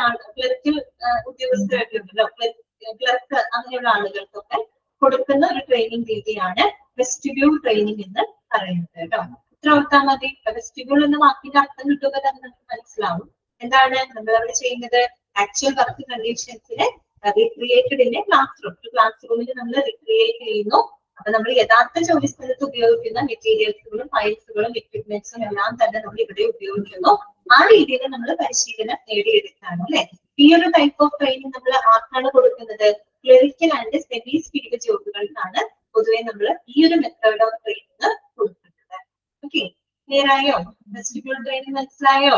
ഉദ്യോഗസ്ഥരൊക്കെ ഉണ്ടല്ലോ, ക്ലർക്ക് അങ്ങനെയുള്ള ആളുകൾക്കൊക്കെ കൊടുക്കുന്ന ഒരു ട്രെയിനിങ് രീതിയാണ് വെസ്റ്റിബ്യൂൾ ട്രെയിനിങ് എന്ന് പറയുന്നത് കേട്ടോ. ഇത്ര ഓർത്താൽ മതി. വെസ്റ്റിബ്യൂൾ എന്ന വാക്കിന്റെ അർത്ഥം കിട്ടുമ്പോൾ തന്നെ നമുക്ക് മനസ്സിലാവും എന്താണ് നമ്മൾ അവിടെ ചെയ്യുന്നത്. ആക്ച്വൽ വർക്ക് കണ്ടീഷൻസിനെ recreated in a classroom. Class റൂമിൽ നമ്മൾ റീക്രിയേറ്റ് ചെയ്യുന്നു. അപ്പൊ നമ്മൾ യഥാർത്ഥ ജോലി സ്ഥലത്ത് ഉപയോഗിക്കുന്ന മെറ്റീരിയൽസുകളും ഫയൽസുകളും എക്യുപ്മെന്റ്സും എല്ലാം തന്നെ നമ്മൾ ഇവിടെ ഉപയോഗിക്കുന്നു. ആ രീതിയിൽ നമ്മൾ പരിശീലനം നേടിയെടുക്കുകയാണ് അല്ലെ. ഈ ഒരു ടൈപ്പ് ഓഫ് ട്രെയിനിങ് നമ്മൾ ആർക്കാണ് കൊടുക്കുന്നത്? ക്ലറിക്കൽ ആൻഡ് സെമി സ്കിൽഡ് ജോബുകൾക്കാണ് പൊതുവെ നമ്മൾ ഈ ഒരു മെത്തേഡ് ഓഫ് ട്രെയിനിങ് കൊടുക്കുന്നത്. ഓക്കെ, ക്ലിയർ ആയോ? വെസ്റ്റിബ്യൂൾ ട്രെയിനിങ് മനസ്സിലായോ?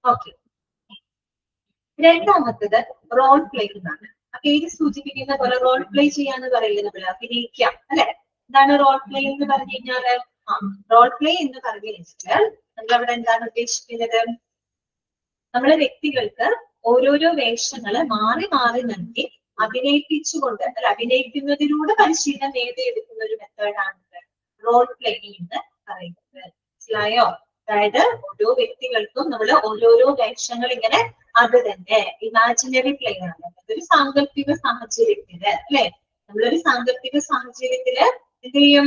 ഓക്കെ, രണ്ടാമത്തത് റോൾ പ്ലേയിങ് ആണ്. പേര് സൂചിപ്പിക്കുന്ന പോലെ റോൾ പ്ലേ ചെയ്യാന്ന് പറയില്ലേ, നമ്മൾ അഭിനയിക്കാം അല്ലെ. എന്താണ് റോൾ പ്ലേ എന്ന് പറഞ്ഞു കഴിഞ്ഞാല്? റോൾ പ്ലേ എന്ന് പറഞ്ഞു കഴിഞ്ഞാൽ നമ്മൾ അവിടെ എന്താണ് ഉദ്ദേശിക്കുന്നത്? നമ്മളെ വ്യക്തികൾക്ക് ഓരോരോ വേഷങ്ങള് മാറി മാറി നൽകി അഭിനയിപ്പിച്ചുകൊണ്ട് അല്ല അഭിനയിക്കുന്നതിലൂടെ പരിശീലനം നേടിയെടുക്കുന്ന ഒരു മെത്തേഡാണ് റോൾ പ്ലേയിങ് എന്ന് പറയുന്നത്. മനസ്സിലായോ? അതായത് ഓരോ വ്യക്തികൾക്കും നമ്മൾ ഓരോരോ വേഷങ്ങൾ ഇങ്ങനെ അത് തന്നെ ഇമാജിനറി പ്ലേ ആണ്. അതൊരു സാങ്കല്പിക സാഹചര്യത്തില് അല്ലെ, നമ്മളൊരു സാങ്കല്പിക സാഹചര്യത്തില് എന്ത് ചെയ്യും?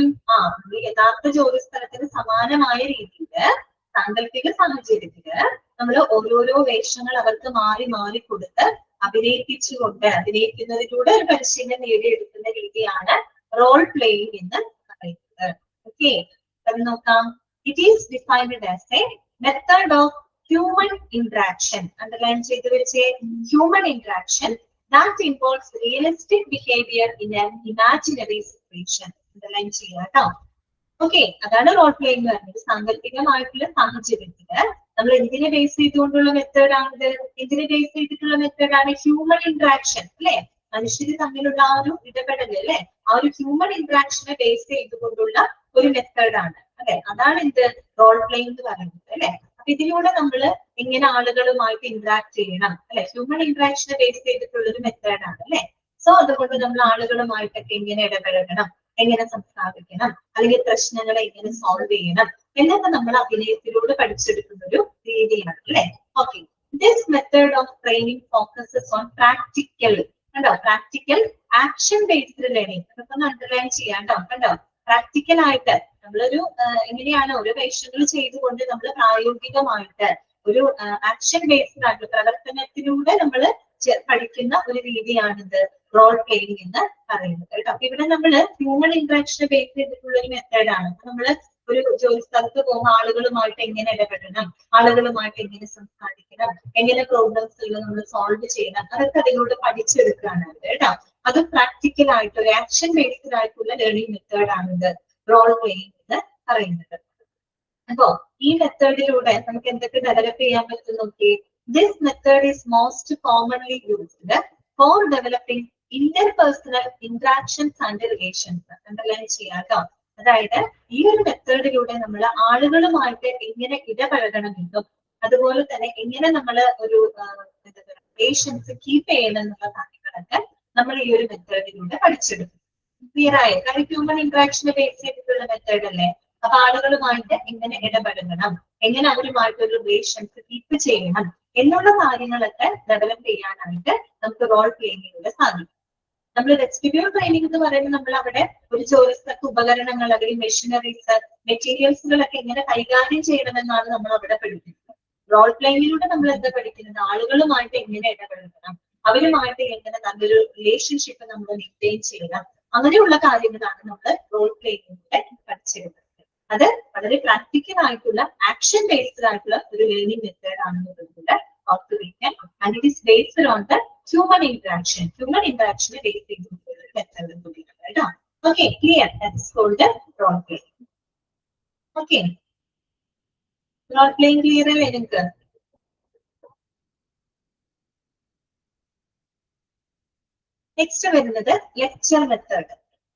നമ്മൾ യഥാർത്ഥ ജോലി സ്ഥലത്തിന് സമാനമായ രീതിയില് സാങ്കല്പിക സാഹചര്യത്തില് നമ്മൾ ഓരോരോ വേഷങ്ങൾ അവർക്ക് മാറി മാറി കൊടുത്ത് അഭിനയിക്കുന്നതിലൂടെ ഒരു പരിശീലനം നേടിയെടുക്കുന്ന രീതിയാണ് റോൾ പ്ലേയിങ് എന്ന് പറയുന്നത്. ഓക്കെ, നോക്കാം. It is defined as a method of human interaction. Underline ചെയ്ത് വെച്ച് human interaction that involves realistic behavior in an imaginary situation. Underline ചെയ്യുക കേട്ടോ. ഓക്കെ, അതാണ് റോൾ പ്ലേ എന്ന് പറയുന്നത്. സാങ്കല്പികമായിട്ടുള്ള സാഹചര്യത്തില് നമ്മൾ എന്തിനെ ബേസ് ചെയ്തുകൊണ്ടുള്ള മെത്തേഡാണിത്? എന്തിനെ ബേസ് ചെയ്തിട്ടുള്ള മെത്തേഡാണ്? ഹ്യൂമൻ ഇന്ററാക്ഷൻ അല്ലെ, മനുഷ്യര് തമ്മിലുള്ള ആ ഒരു ഇടപെടൽ അല്ലെ, ആ ഒരു ഹ്യൂമൻ ഇന്ററാക്ഷനെ ബേസ് ചെയ്തുകൊണ്ടുള്ള ഒരു മെത്തേഡാണ് അല്ലെ. അതാണ് എന്ത് റോൾ പ്ലേ എന്ന് പറയുന്നത് അല്ലെ. അപ്പൊ ഇതിലൂടെ നമ്മൾ എങ്ങനെ ആളുകളുമായിട്ട് ഇന്ററാക്ട് ചെയ്യണം അല്ലെ, ഹ്യൂമൻ ഇന്ററാക്ഷനെ ബേസ് ചെയ്തിട്ടുള്ള ഒരു മെത്തേഡാണ് അല്ലെ. സോ അതുകൊണ്ട് നമ്മൾ ആളുകളുമായിട്ടൊക്കെ എങ്ങനെ ഇടപെടണം, എങ്ങനെ സംസാരിക്കണം, അല്ലെങ്കിൽ പ്രശ്നങ്ങളെ എങ്ങനെ സോൾവ് ചെയ്യണം എന്നൊക്കെ നമ്മൾ അഭിനയത്തിലൂടെ പഠിച്ചെടുക്കുന്ന ഒരു രീതിയാണ് അല്ലെ. Okay, This method of training focuses on practical, കണ്ടോ, പ്രാക്ടിക്കൽ ആക്ഷൻ ബേസ്ഡ് ലേണിംഗ്. അതൊക്കെ അണ്ടർലൈൻ ചെയ്യാം കേട്ടോ. കണ്ടോ, പ്രാക്ടിക്കൽ ആയിട്ട് നമ്മളൊരു എങ്ങനെയാണ് ഓരോ വേഷങ്ങൾ ചെയ്തുകൊണ്ട് നമ്മൾ പ്രായോഗികമായിട്ട് ഒരു ആക്ഷൻ ബേസ്ഡ് ആയിട്ട് പ്രവർത്തനത്തിലൂടെ നമ്മൾ പഠിക്കുന്ന ഒരു രീതിയാണിത് റോൾ പ്ലേയിങ് എന്ന് പറയുന്നത് കേട്ടോ. അപ്പൊ ഇവിടെ നമ്മൾ ഹ്യൂമൻ ഇന്ററാക്ഷനെ ബേസ് ചെയ്തിട്ടുള്ള ഒരു മെത്തേഡാണ്. നമ്മൾ ഒരു ജോലി സ്ഥലത്ത് പോകുന്ന ആളുകളുമായിട്ട് എങ്ങനെ ഇടപെടണം, ആളുകളുമായിട്ട് എങ്ങനെ സംസാരിക്കണം, എങ്ങനെ പ്രോബ്ലംസുകൾ നമ്മൾ സോൾവ് ചെയ്യണം, അതൊക്കെ അതിലൂടെ പഠിച്ചെടുക്കുകയാണ് കേട്ടോ. അത് പ്രാക്ടിക്കൽ ആയിട്ട് ഒരു ആക്ഷൻ ബേസ്ഡ് ആയിട്ടുള്ള ലേണിംഗ് മെത്തേഡാണിത് റോൾ പ്ലേയിങ് എന്ന് പറയുന്നത്. അപ്പോ ഈ മെത്തേഡിലൂടെ നമുക്ക് എന്തൊക്കെ ഡെവലപ്പ് ചെയ്യാൻ പറ്റും നോക്കി. This method is most commonly used for developing interpersonal interactions and relations. Underline ചെയ്യാം കേട്ടോ. അതായത് ഈ ഒരു മെത്തേഡിലൂടെ നമ്മൾ ആളുകളുമായിട്ട് എങ്ങനെ ഇടപഴകണമെന്നും അതുപോലെ തന്നെ എങ്ങനെ നമ്മൾ ഒരു റിലേഷൻസ് കീപ്പ് ചെയ്യണം എന്നുള്ള കാര്യങ്ങളൊക്കെ നമ്മൾ ഈ ഒരു മെത്തേഡിലൂടെ പഠിച്ചെടുക്കും. ക്ലിയർ ആയോ? കാരണം ഹ്യൂമൻ ഇന്ററാക്ഷനെ ബേസ് ചെയ്തിട്ടുള്ള മെത്തേഡ് അല്ലേ. അപ്പൊ ആളുകളുമായിട്ട് എങ്ങനെ ഇടപെടണം, എങ്ങനെ അവരുമായിട്ട് ഒരു റിലേഷൻസ് കീപ്പ് ചെയ്യണം എന്നുള്ള കാര്യങ്ങളൊക്കെ ഡെവലപ്പ് ചെയ്യാനായിട്ട് നമുക്ക് റോൾ പ്ലേയിങ്ങിലൂടെ സാധിക്കും. നമ്മൾ വെസ്റ്റിബ്യൂൾ ട്രെയിനിങ് എന്ന് പറയുമ്പോൾ നമ്മൾ അവിടെ ഒരു ജോലി സ്ഥലത്ത് ഉപകരണങ്ങൾ അല്ലെങ്കിൽ മെഷീനറീസ് മെറ്റീരിയൽസുകളൊക്കെ എങ്ങനെ കൈകാര്യം ചെയ്യണമെന്നാണ് നമ്മൾ അവിടെ പഠിക്കുന്നത്. റോൾ പ്ലേയിങ്ങിലൂടെ നമ്മൾ എന്താ പഠിക്കുന്നത്, ആളുകളുമായിട്ട് എങ്ങനെ ഇടപെടണം, അവരുമായിട്ട് എങ്ങനെ നല്ലൊരു റിലേഷൻഷിപ്പ് നമ്മൾ മെയിൻറ്റെയിൻ ചെയ്യണം, അങ്ങനെയുള്ള കാര്യങ്ങളാണ് നമ്മൾ റോൾ പ്ലേയിങ്ങിലൂടെ പഠിച്ചിരുന്നത്. അത് വളരെ പ്രാക്ടിക്കൽ ആയിട്ടുള്ള ആക്ഷൻ ബേസ്ഡ് ആയിട്ടുള്ള ഒരു ലേണിംഗ് മെത്തേഡ് ആണെന്നുള്ളത് ഓർത്തുവയ്ക്കാൻ. And it is based on the human interaction. Human ഇന്ററാക്ഷനെ ബേസ് ചെയ്തിട്ടുള്ള ഒരു മെത്തേഡ് കൂടിയാണ് കേട്ടോ. Okay, clear? That's called role playing. Okay, role playing clear അല്ലേ നിങ്ങൾക്ക്? നെക്സ്റ്റ് വരുന്നത് ലെക്ചർ മെത്തേഡ്.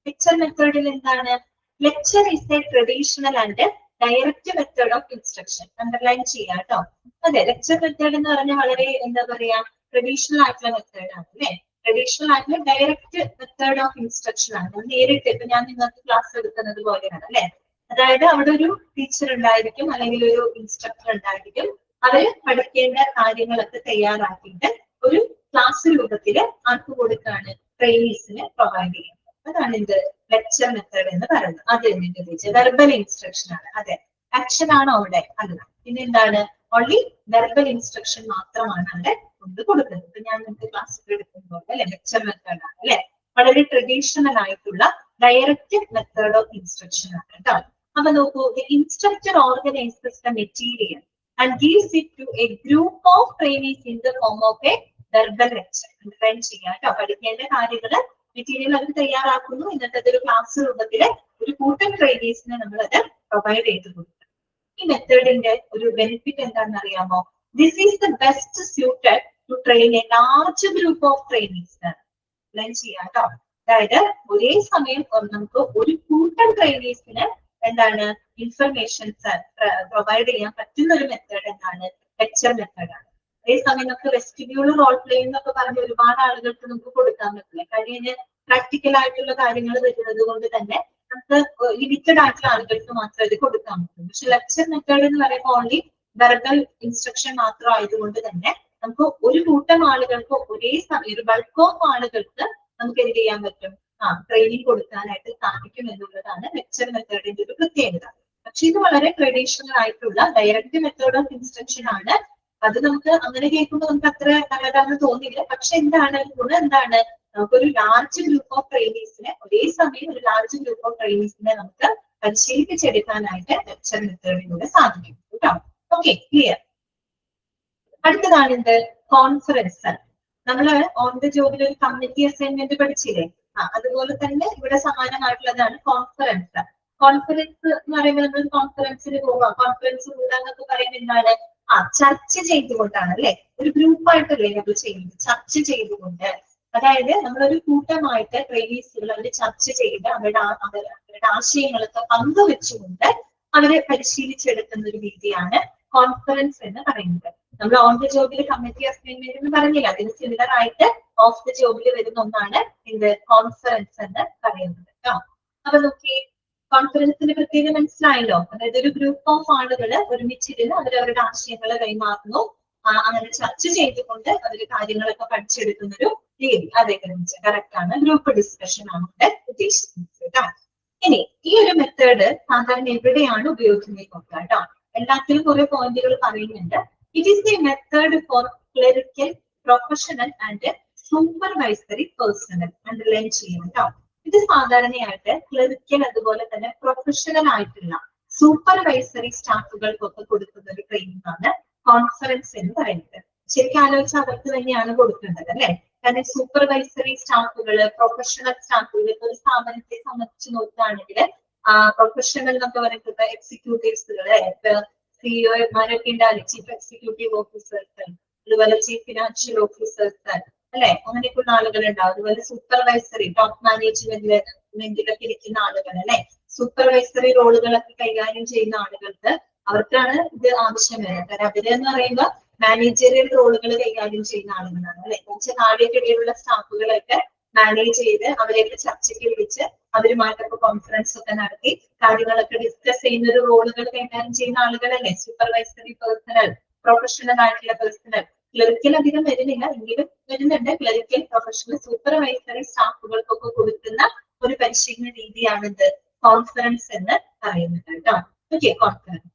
ലെക്ചർ മെത്തേഡിൽ എന്താണ്? Lecture is a traditional and direct method of instruction. Underline ചെയ്യാം കേട്ടോ. അതെ, ലെക്ചർ മെത്തേഡ് എന്ന് പറഞ്ഞാൽ വളരെ എന്താ പറയാ ട്രഡീഷണൽ ആയിട്ടുള്ള മെത്തേഡ് ആണ് അല്ലെ. ട്രഡീഷണൽ ആയിട്ടുള്ള ഡയറക്റ്റ് മെത്തേഡ് ഓഫ് ഇൻസ്ട്രക്ഷൻ ആണ്. നേരിട്ട് ഇപ്പൊ ഞാൻ നിങ്ങൾക്ക് ക്ലാസ് എടുക്കുന്നത് പോലെയാണ് അല്ലെ. അതായത് അവിടെ ഒരു ടീച്ചർ ഉണ്ടായിരിക്കും അല്ലെങ്കിൽ ഒരു ഇൻസ്ട്രക്ടർ ഉണ്ടായിരിക്കും. അവര് പഠിക്കേണ്ട കാര്യങ്ങളൊക്കെ തയ്യാറാക്കിയിട്ട് ഒരു ക്ലാസ് രൂപത്തില് ആർക്ക് കൊടുക്കാണ്? ട്രെയിനീസിന് പ്രൊവൈഡ് ചെയ്യുന്നത്. അതാണ് ഇത് ലെക്ചർ മെത്തേഡ് എന്ന് പറയുന്നത്. അത് എന്തിന്റെ ടീച്ചർ വെർബൽ ഇൻസ്ട്രക്ഷൻ ആണ്. അതെ, ആക്ഷൻ ആണോ അവിടെ? അല്ല. പിന്നെ എന്താണ്? ഓൺലി വെർബൽ ഇൻസ്ട്രക്ഷൻ മാത്രമാണ് അവിടെ കൊണ്ട് കൊടുക്കുന്നത്. ഇപ്പൊ ഞാൻ നിങ്ങൾക്ക് ക്ലാസ് എടുക്കുമ്പോൾ അല്ലെ ലെക്ചർ മെത്തേഡ് ആണ് അല്ലെ. വളരെ ട്രഡീഷണൽ ആയിട്ടുള്ള ഡയറക്റ്റ് മെത്തേഡ് ഓഫ് ഇൻസ്ട്രക്ഷൻ ആണ് കേട്ടോ. അപ്പൊ നോക്കൂ, the instructor organises the material and gives it to a group of trainees in the form of a verbal lecture. Train ചെയ്യാം കേട്ടോ. പഠിക്കേണ്ട കാര്യങ്ങള് മെറ്റീരിയൽ അത് തയ്യാറാക്കുന്നു. എന്നിട്ട് അതൊരു ക്ലാസ് രൂപത്തില് ഒരു കൂട്ടം ട്രെയിനീസിന് നമ്മൾ അത് പ്രൊവൈഡ് ചെയ്ത് കൊടുക്കും. ഈ മെത്തേഡിന്റെ ഒരു ബെനിഫിറ്റ് എന്താണെന്ന് അറിയാമോ? This is the best suited to train a large group of trainees. Learn ചെയ്യാം കേട്ടോ. അതായത് ഒരേ സമയം നമുക്ക് ഒരു കൂട്ടം ട്രെയിനീസിന് എന്താണ് ഇൻഫർമേഷൻസ് പ്രൊവൈഡ് ചെയ്യാൻ പറ്റുന്ന ഒരു മെത്തേഡ് എന്താണ്? ലെക്ചർ മെത്തേഡാണ്. അതേസമയം നമുക്ക് വെസ്റ്റിബ്യൂൾ റോൾ പ്ലേ എന്നൊക്കെ പറഞ്ഞ് ഒരുപാട് ആളുകൾക്ക് നമുക്ക് കൊടുക്കാൻ പറ്റില്ല. കഴിഞ്ഞ പ്രാക്ടിക്കൽ ആയിട്ടുള്ള കാര്യങ്ങൾ വരുന്നത് കൊണ്ട് തന്നെ നമുക്ക് ലിമിറ്റഡ് ആയിട്ടുള്ള ആളുകൾക്ക് മാത്രമേ ഇത് കൊടുക്കാൻ പറ്റും. പക്ഷെ ലെക്ചർ മെത്തേഡ് എന്ന് പറയുമ്പോൾ ഓൺലി വെർബൽ ഇൻസ്ട്രക്ഷൻ മാത്രം ആയതുകൊണ്ട് തന്നെ നമുക്ക് ഒരു കൂട്ടം ആളുകൾക്ക് ഒരേ സമയം ഒരു ബൾക്ക് ഓഫ് ആളുകൾക്ക് നമുക്ക് എന്ത് ചെയ്യാൻ പറ്റും? ട്രെയിനിങ് കൊടുക്കാനായിട്ട് സാധിക്കും എന്നുള്ളതാണ് ലെക്ചർ മെത്തേഡിന്റെ ഒരു പ്രത്യേകത. പക്ഷെ ഇത് വളരെ ട്രഡീഷണൽ ആയിട്ടുള്ള ഡയറക്റ്റ് മെത്തേഡ് ഓഫ് ഇൻസ്ട്രക്ഷൻ ആണ്. അത് നമുക്ക് അങ്ങനെ കേൾക്കുമ്പോൾ നമുക്ക് അത്ര നല്ലതാണെന്ന് തോന്നില്ല. പക്ഷെ എന്താണ് ഗുണം? എന്താണ്? നമുക്കൊരു ലാർജ് ഗ്രൂപ്പ് ഓഫ് ട്രെയിനീസിനെ ഒരേ സമയം ഒരു ലാർജ് ഗ്രൂപ്പ് ഓഫ് ട്രെയിനീസിനെ നമുക്ക് പരിശീലിപ്പിച്ചെടുക്കാനായിട്ട് ലെക്ചർ മെത്തേഡിലൂടെ സാധിക്കും കേട്ടോ. Okay, clear? അടുത്തതാണ് എന്ത്? കോൺഫറൻസ്. നമ്മള് ഓൺ ദ ജോബിൽ ഒരു കമ്മിറ്റി അസൈൻമെന്റ് പഠിച്ചില്ലേ? അതുപോലെ തന്നെ ഇവിടെ സമാനമായിട്ടുള്ളതാണ് കോൺഫറൻസ്. കോൺഫറൻസ് എന്ന് പറയുമ്പോൾ നമ്മൾ കോൺഫറൻസിന് പോവാം. കോൺഫറൻസ് കൂടാന്നൊക്കെ പറയുന്നത് എന്താണ്? ചർച്ച ചെയ്തുകൊണ്ടാണ് അല്ലെ. ഒരു ഗ്രൂപ്പായിട്ടല്ലേ നമ്മൾ ചെയ്യുന്നത്? ചർച്ച ചെയ്തുകൊണ്ട്. അതായത് നമ്മളൊരു കൂട്ടമായിട്ട് ട്രെയിനീസുകൾ അവര് ചർച്ച ചെയ്ത് അവരുടെ ആശയങ്ങളൊക്കെ പങ്കുവെച്ചുകൊണ്ട് അവരെ പരിശീലിച്ചെടുക്കുന്ന ഒരു രീതിയാണ് കോൺഫറൻസ് എന്ന് പറയുന്നത്. നമ്മൾ ഓൺ ദ ജോബിൽ കമ്മിറ്റി അസൈൻമെന്റ് എന്ന് പറഞ്ഞില്ല, അതിന് സിമിലർ ആയിട്ട് ഓഫ് ദ ജോബിൽ വരുന്ന ഒന്നാണ് ഇത് കോൺഫറൻസ് എന്ന് പറയുന്നത് കേട്ടോ. അപ്പൊ നോക്കി, കോൺഫറൻസിന്റെ പ്രത്യേകം മനസ്സിലായല്ലോ. അതായത് ഒരു ഗ്രൂപ്പ് ഓഫ് ആളുകൾ ഒരുമിച്ചിരുന്ന് അവരവരുടെ ആശയങ്ങൾ കൈമാറുന്നു. അങ്ങനെ ചർച്ച ചെയ്തുകൊണ്ട് അതിൽ കാര്യങ്ങളൊക്കെ പഠിച്ചെടുക്കുന്ന ഒരു രീതി. അതെ കറക്റ്റ് ആണ്. ഗ്രൂപ്പ് ഡിസ്കഷൻ ആണ് ഇവിടെ ഉദ്ദേശിക്കുന്നത് കേട്ടോ. ഇനി ഈ ഒരു മെത്തേഡ് സാധാരണ എവിടെയാണ് ഉപയോഗിക്കുന്നത് നോക്കുക കേട്ടോ. എല്ലാത്തിലും കുറെ പോയിന്റുകൾ പറയുന്നുണ്ട്. It is A method for clerical, professional and supervisory personal. Underline ചെയ്യണം കേട്ടോ. ഇത് സാധാരണയായിട്ട് ക്ലറിക്കൽ അതുപോലെ തന്നെ പ്രൊഫഷണൽ ആയിട്ടുള്ള സൂപ്പർവൈസറി സ്റ്റാഫുകൾക്കൊക്കെ കൊടുക്കുന്ന ഒരു ട്രെയിനിങ് ആണ് കോൺഫറൻസ് എന്ന് പറയുന്നത്. ശരിക്കും ആലോചിച്ചാൽ അവർക്ക് തന്നെയാണ് കൊടുക്കേണ്ടത് അല്ലെ. കാരണം സൂപ്പർവൈസറി സ്റ്റാഫുകള്, പ്രൊഫഷണൽ സ്റ്റാഫുകൾ ഒരു സ്ഥാപനത്തെ സംബന്ധിച്ച് നോക്കുകയാണെങ്കിൽ പ്രൊഫഷണൽ എന്നൊക്കെ പറയുന്നത് എക്സിക്യൂട്ടീവ്സുകള്, സിഇഒമാരൊക്കെ ഉണ്ടാവില്ല, ചീഫ് എക്സിക്യൂട്ടീവ് ഓഫീസേഴ്സ്, അതുപോലെ ചീഫ് ഫിനാൻഷ്യൽ ഓഫീസേഴ്സ് അല്ലെ, അങ്ങനെയൊക്കെയുള്ള ആളുകൾ ഉണ്ടാവും. അതുപോലെ സൂപ്പർവൈസറി ടോപ്പ് മാനേജ്മെന്റിലൊക്കെ ഇരിക്കുന്ന ആളുകൾ അല്ലെ, സൂപ്പർവൈസറി റോളുകളൊക്കെ കൈകാര്യം ചെയ്യുന്ന ആളുകൾക്ക് അവർക്കാണ് ഇത് ആവശ്യം വരുന്നത്. കാരണം അവരെന്ന് പറയുമ്പോൾ മാനേജറിയൽ റോളുകൾ കൈകാര്യം ചെയ്യുന്ന ആളുകളാണ് അല്ലെ. കുറച്ച് താഴേക്കിടയിലുള്ള സ്റ്റാഫുകളൊക്കെ മാനേജ് ചെയ്ത് അവരെയൊക്കെ ചർച്ചയ്ക്ക് വിളിച്ച് അവരുമായിട്ടൊക്കെ കോൺഫറൻസ് ഒക്കെ നടത്തി കാര്യങ്ങളൊക്കെ ഡിസ്കസ് ചെയ്യുന്ന ഒരു റോളുകൾ കൈകാര്യം ചെയ്യുന്ന ആളുകളല്ലേ സൂപ്പർവൈസറി പേഴ്സണൽ, പ്രൊഫഷണൽ ആയിട്ടുള്ള പേഴ്സണൽ. ക്ലറിക്കൽ അധികം വരുന്നില്ല, എങ്കിലും വരുന്നുണ്ട്. ക്ലറിക്കൽ, പ്രൊഫഷണൽ, സൂപ്പർവൈസറി സ്റ്റാഫുകൾക്കൊക്കെ കൊടുക്കുന്ന ഒരു പരിശീലന രീതിയാണിത് കോൺഫറൻസ് എന്ന് പറയുന്നത് കേട്ടോ. Okay, conference.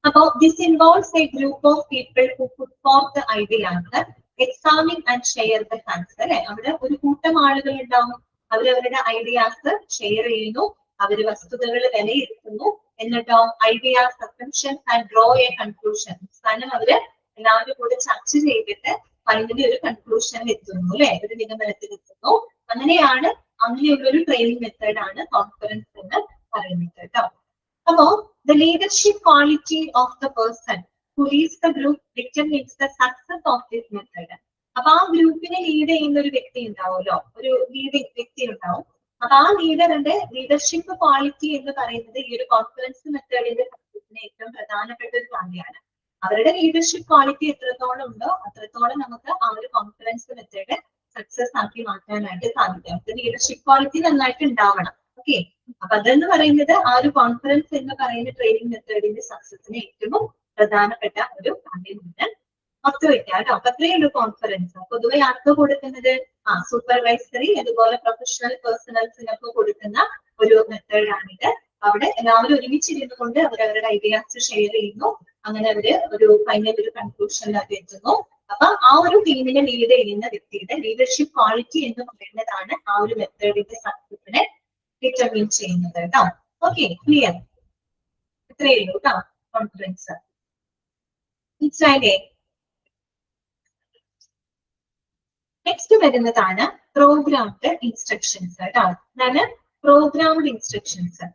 അപ്പോ this involves a group of people who put forth the ideas, examine and share the facts അല്ലെ. അവിടെ ഒരു കൂട്ടം ആളുകൾ ഉണ്ടാവും, അവരവരുടെ ഐഡിയാസ് ഷെയർ ചെയ്യുന്നു, അവര് വസ്തുതകൾ വിലയിരുത്തുന്നു, എന്നിട്ടോ ideas, assumptions and draw A conclusion. അവസാനം അവര് എല്ലാവരും കൂടെ ചർച്ച ചെയ്തിട്ട് ഫൈനലി ഒരു കൺക്ലൂഷനിൽ എത്തുന്നു അല്ലെ, ഒരു നിഗമനത്തിൽ എത്തുന്നു. അങ്ങനെയുള്ളൊരു ട്രെയിനിങ് മെത്തേഡ് ആണ് കോൺഫറൻസ് എന്ന് പറയുന്നത് കേട്ടോ. അപ്പോ the leadership quality of the person who Leeds the group determines the success of this method. അപ്പൊ ആ ഗ്രൂപ്പിനെ ലീഡ് ചെയ്യുന്ന ഒരു വ്യക്തി ഉണ്ടാവുമല്ലോ, ഒരു ലീഡിംഗ് വ്യക്തി ഉണ്ടാവും. അപ്പൊ ആ ലീഡറിന്റെ ലീഡർഷിപ്പ് ക്വാളിറ്റി എന്ന് പറയുന്നത് ഈ ഒരു കോൺഫറൻസ് മെത്തേഡിന്റെ സക്സസിന് ഏറ്റവും പ്രധാനപ്പെട്ട ഒരു കാര്യമാണ്. അവരുടെ ലീഡർഷിപ്പ് ക്വാളിറ്റി എത്രത്തോളം ഉണ്ടോ അത്രത്തോളം നമുക്ക് ആ ഒരു കോൺഫറൻസ് മെത്തേഡ് സക്സസ് ആക്കി മാറ്റാനായിട്ട് സാധിക്കും. ലീഡർഷിപ്പ് ക്വാളിറ്റി നന്നായിട്ട് ഉണ്ടാവണം. ഓക്കെ, അപ്പൊ അതെന്ന് പറയുന്നത് ആ ഒരു കോൺഫറൻസ് എന്ന് പറയുന്ന ട്രെയിനിങ് മെത്തേഡിന്റെ സക്സസിന് ഏറ്റവും പ്രധാനപ്പെട്ട ഒരു കാര്യമാണ്. ഓർത്തു വെക്കാം കേട്ടോ. അപ്പൊ അത്രയുള്ളൂ കോൺഫറൻസ്. പൊതുവെ ആർക്ക് കൊടുക്കുന്നത് സൂപ്പർവൈസറി അതുപോലെ പ്രൊഫഷണൽ പേഴ്സണൽസിനൊക്കെ കൊടുക്കുന്ന ഒരു മെത്തേഡാണിത്. അവിടെ എല്ലാവരും ഒരുമിച്ചിരുന്നു കൊണ്ട് അവരവരുടെ ഐഡിയാസ് ഷെയർ ചെയ്യുന്നു, അങ്ങനെ അവര് ഒരു ഫൈനൽ ഒരു കൺക്ലൂഷനിൽ എത്തുന്നു. അപ്പൊ ആ ഒരു ടീമിനെ ലീഡ് ചെയ്യുന്ന വ്യക്തിയുടെ ലീഡർഷിപ്പ് ക്വാളിറ്റി എന്ന് പറയുന്നതാണ് ആ ഒരു മെത്തേഡിന്റെ സക്സസിനെ ഡിറ്റർമിൻ ചെയ്യുന്നത് കേട്ടോ. Okay, clear? ഇത്രയേ ഉള്ളൂ കേട്ടോ കോൺഫറൻസ്. മനസ്സിലായില്ലേ? നെക്സ്റ്റ് വരുന്നതാണ് പ്രോഗ്രാംഡ് ഇൻസ്ട്രക്ഷൻസ് കേട്ടോ. അതാണ് പ്രോഗ്രാംഡ് ഇൻസ്ട്രക്ഷൻസ്.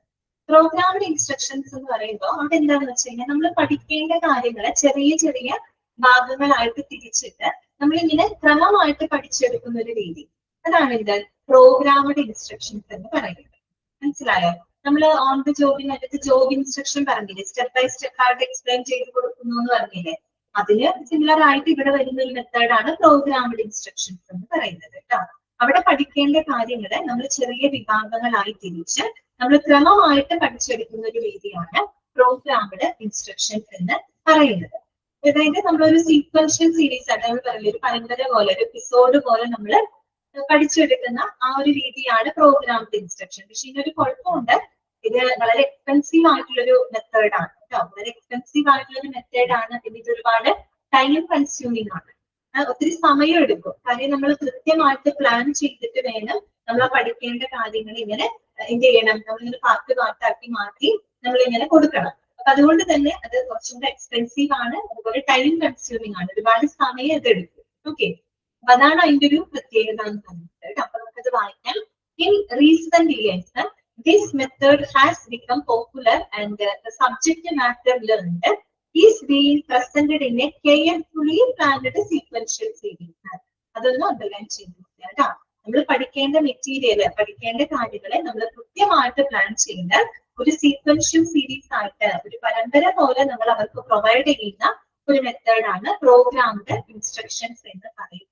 പ്രോഗ്രാംഡ് ഇൻസ്ട്രക്ഷൻസ് എന്ന് പറയുമ്പോൾ അവിടെ എന്താണെന്ന് വെച്ച് കഴിഞ്ഞാൽ നമ്മൾ പഠിക്കേണ്ട കാര്യങ്ങളെ ചെറിയ ചെറിയ ഭാഗങ്ങളായിട്ട് തിരിച്ചിട്ട് നമ്മളിങ്ങനെ ക്രമമായിട്ട് പഠിച്ചെടുക്കുന്ന ഒരു രീതി, അതാണ് ഇത് പ്രോഗ്രാംഡ് ഇൻസ്ട്രക്ഷൻസ് എന്ന് പറയുന്നത്. മനസ്സിലായോ? നമ്മൾ ഓൺ ദ ജോബിനകത്ത് ജോബ് ഇൻസ്ട്രക്ഷൻ പറഞ്ഞില്ലേ, സ്റ്റെപ്പ് ബൈ സ്റ്റെപ്പ് ആയിട്ട് എക്സ്പ്ലെയിൻ ചെയ്ത് കൊടുക്കുന്നു എന്ന് പറഞ്ഞില്ലേ, അതിന് സിമിലർ ആയിട്ട് ഇവിടെ വരുന്ന ഒരു മെത്തേഡാണ് പ്രോഗ്രാംഡ് ഇൻസ്ട്രക്ഷൻസ് എന്ന് പറയുന്നത് കേട്ടോ. അവിടെ പഠിക്കേണ്ട കാര്യങ്ങളെ നമ്മൾ ചെറിയ വിഭാഗങ്ങളായി തിരിച്ച് നമ്മൾ ക്രമമായിട്ട് പഠിച്ചെടുക്കുന്ന ഒരു രീതിയാണ് പ്രോഗ്രാംഡ് ഇൻസ്ട്രക്ഷൻസ് എന്ന് പറയുന്നത്. അതായത് നമ്മളൊരു സീക്വൻഷ്യൽ സീരീസ് ആയിട്ട് നമ്മൾ പറയില്ല, ഒരു പരമ്പര പോലെ ഒരു എപ്പിസോഡ് പോലെ നമ്മൾ പഠിച്ചെടുക്കുന്ന ആ ഒരു രീതിയാണ് പ്രോഗ്രാംഡ് ഇൻസ്ട്രക്ഷൻ. പക്ഷെ ഇതിനൊരു കുഴപ്പമുണ്ട്, ഇത് വളരെ എക്സ്പെൻസീവ് ആയിട്ടുള്ളൊരു മെത്തേഡാണ് കേട്ടോ. വളരെ എക്സ്പെൻസീവ് ആയിട്ടുള്ളൊരു മെത്തേഡാണ്. പിന്നെ ഇത് ഒരുപാട് ടൈം കൺസ്യൂമിംഗ് ആണ്, ഒത്തിരി സമയം എടുക്കും. കാര്യം നമ്മൾ കൃത്യമായിട്ട് പ്ലാൻ ചെയ്തിട്ട് വേണം നമ്മൾ പഠിക്കേണ്ട കാര്യങ്ങൾ ഇങ്ങനെ എന്ത് ചെയ്യണം, നമ്മളിങ്ങനെ പാർട്ടാക്കി മാറ്റി നമ്മളിങ്ങനെ കൊടുക്കണം. അപ്പൊ അതുകൊണ്ട് തന്നെ അത് കുറച്ചും കൂടെ എക്സ്പെൻസീവ് ആണ്, അതുപോലെ ടൈം കൺസ്യൂമിംഗ് ആണ്, ഒരുപാട് സമയം ഇത് എടുക്കും. ഓക്കെ, അപ്പൊ അതാണ് അതിന്റെ ഒരു പ്രത്യേകത എന്ന് പറയുന്നത്. അപ്പൊ നമുക്കത് വായിക്കാം. In recent years this method has become popular and the subject matter learned is being presented in a carefully planned sequential series. അതൊന്നും അണ്ടർലൈൻ ചെയ്യുന്നില്ല കേട്ടോ. നമ്മൾ പഠിക്കേണ്ട മെറ്റീരിയൽ, പഠിക്കേണ്ട കാര്യങ്ങളെ നമ്മൾ കൃത്യമായിട്ട് പ്ലാൻ ചെയ്യുന്ന ഒരു സീക്വൻഷ്യൽ സീരീസ് ആയിട്ട് ഒരു പരമ്പര പോലെ നമ്മൾ അവർക്ക് പ്രൊവൈഡ് ചെയ്യുന്ന ഒരു മെത്തേഡാണ് പ്രോഗ്രാംഡ് ഇൻസ്ട്രക്ഷൻസ് എന്ന് പറയുന്നത്.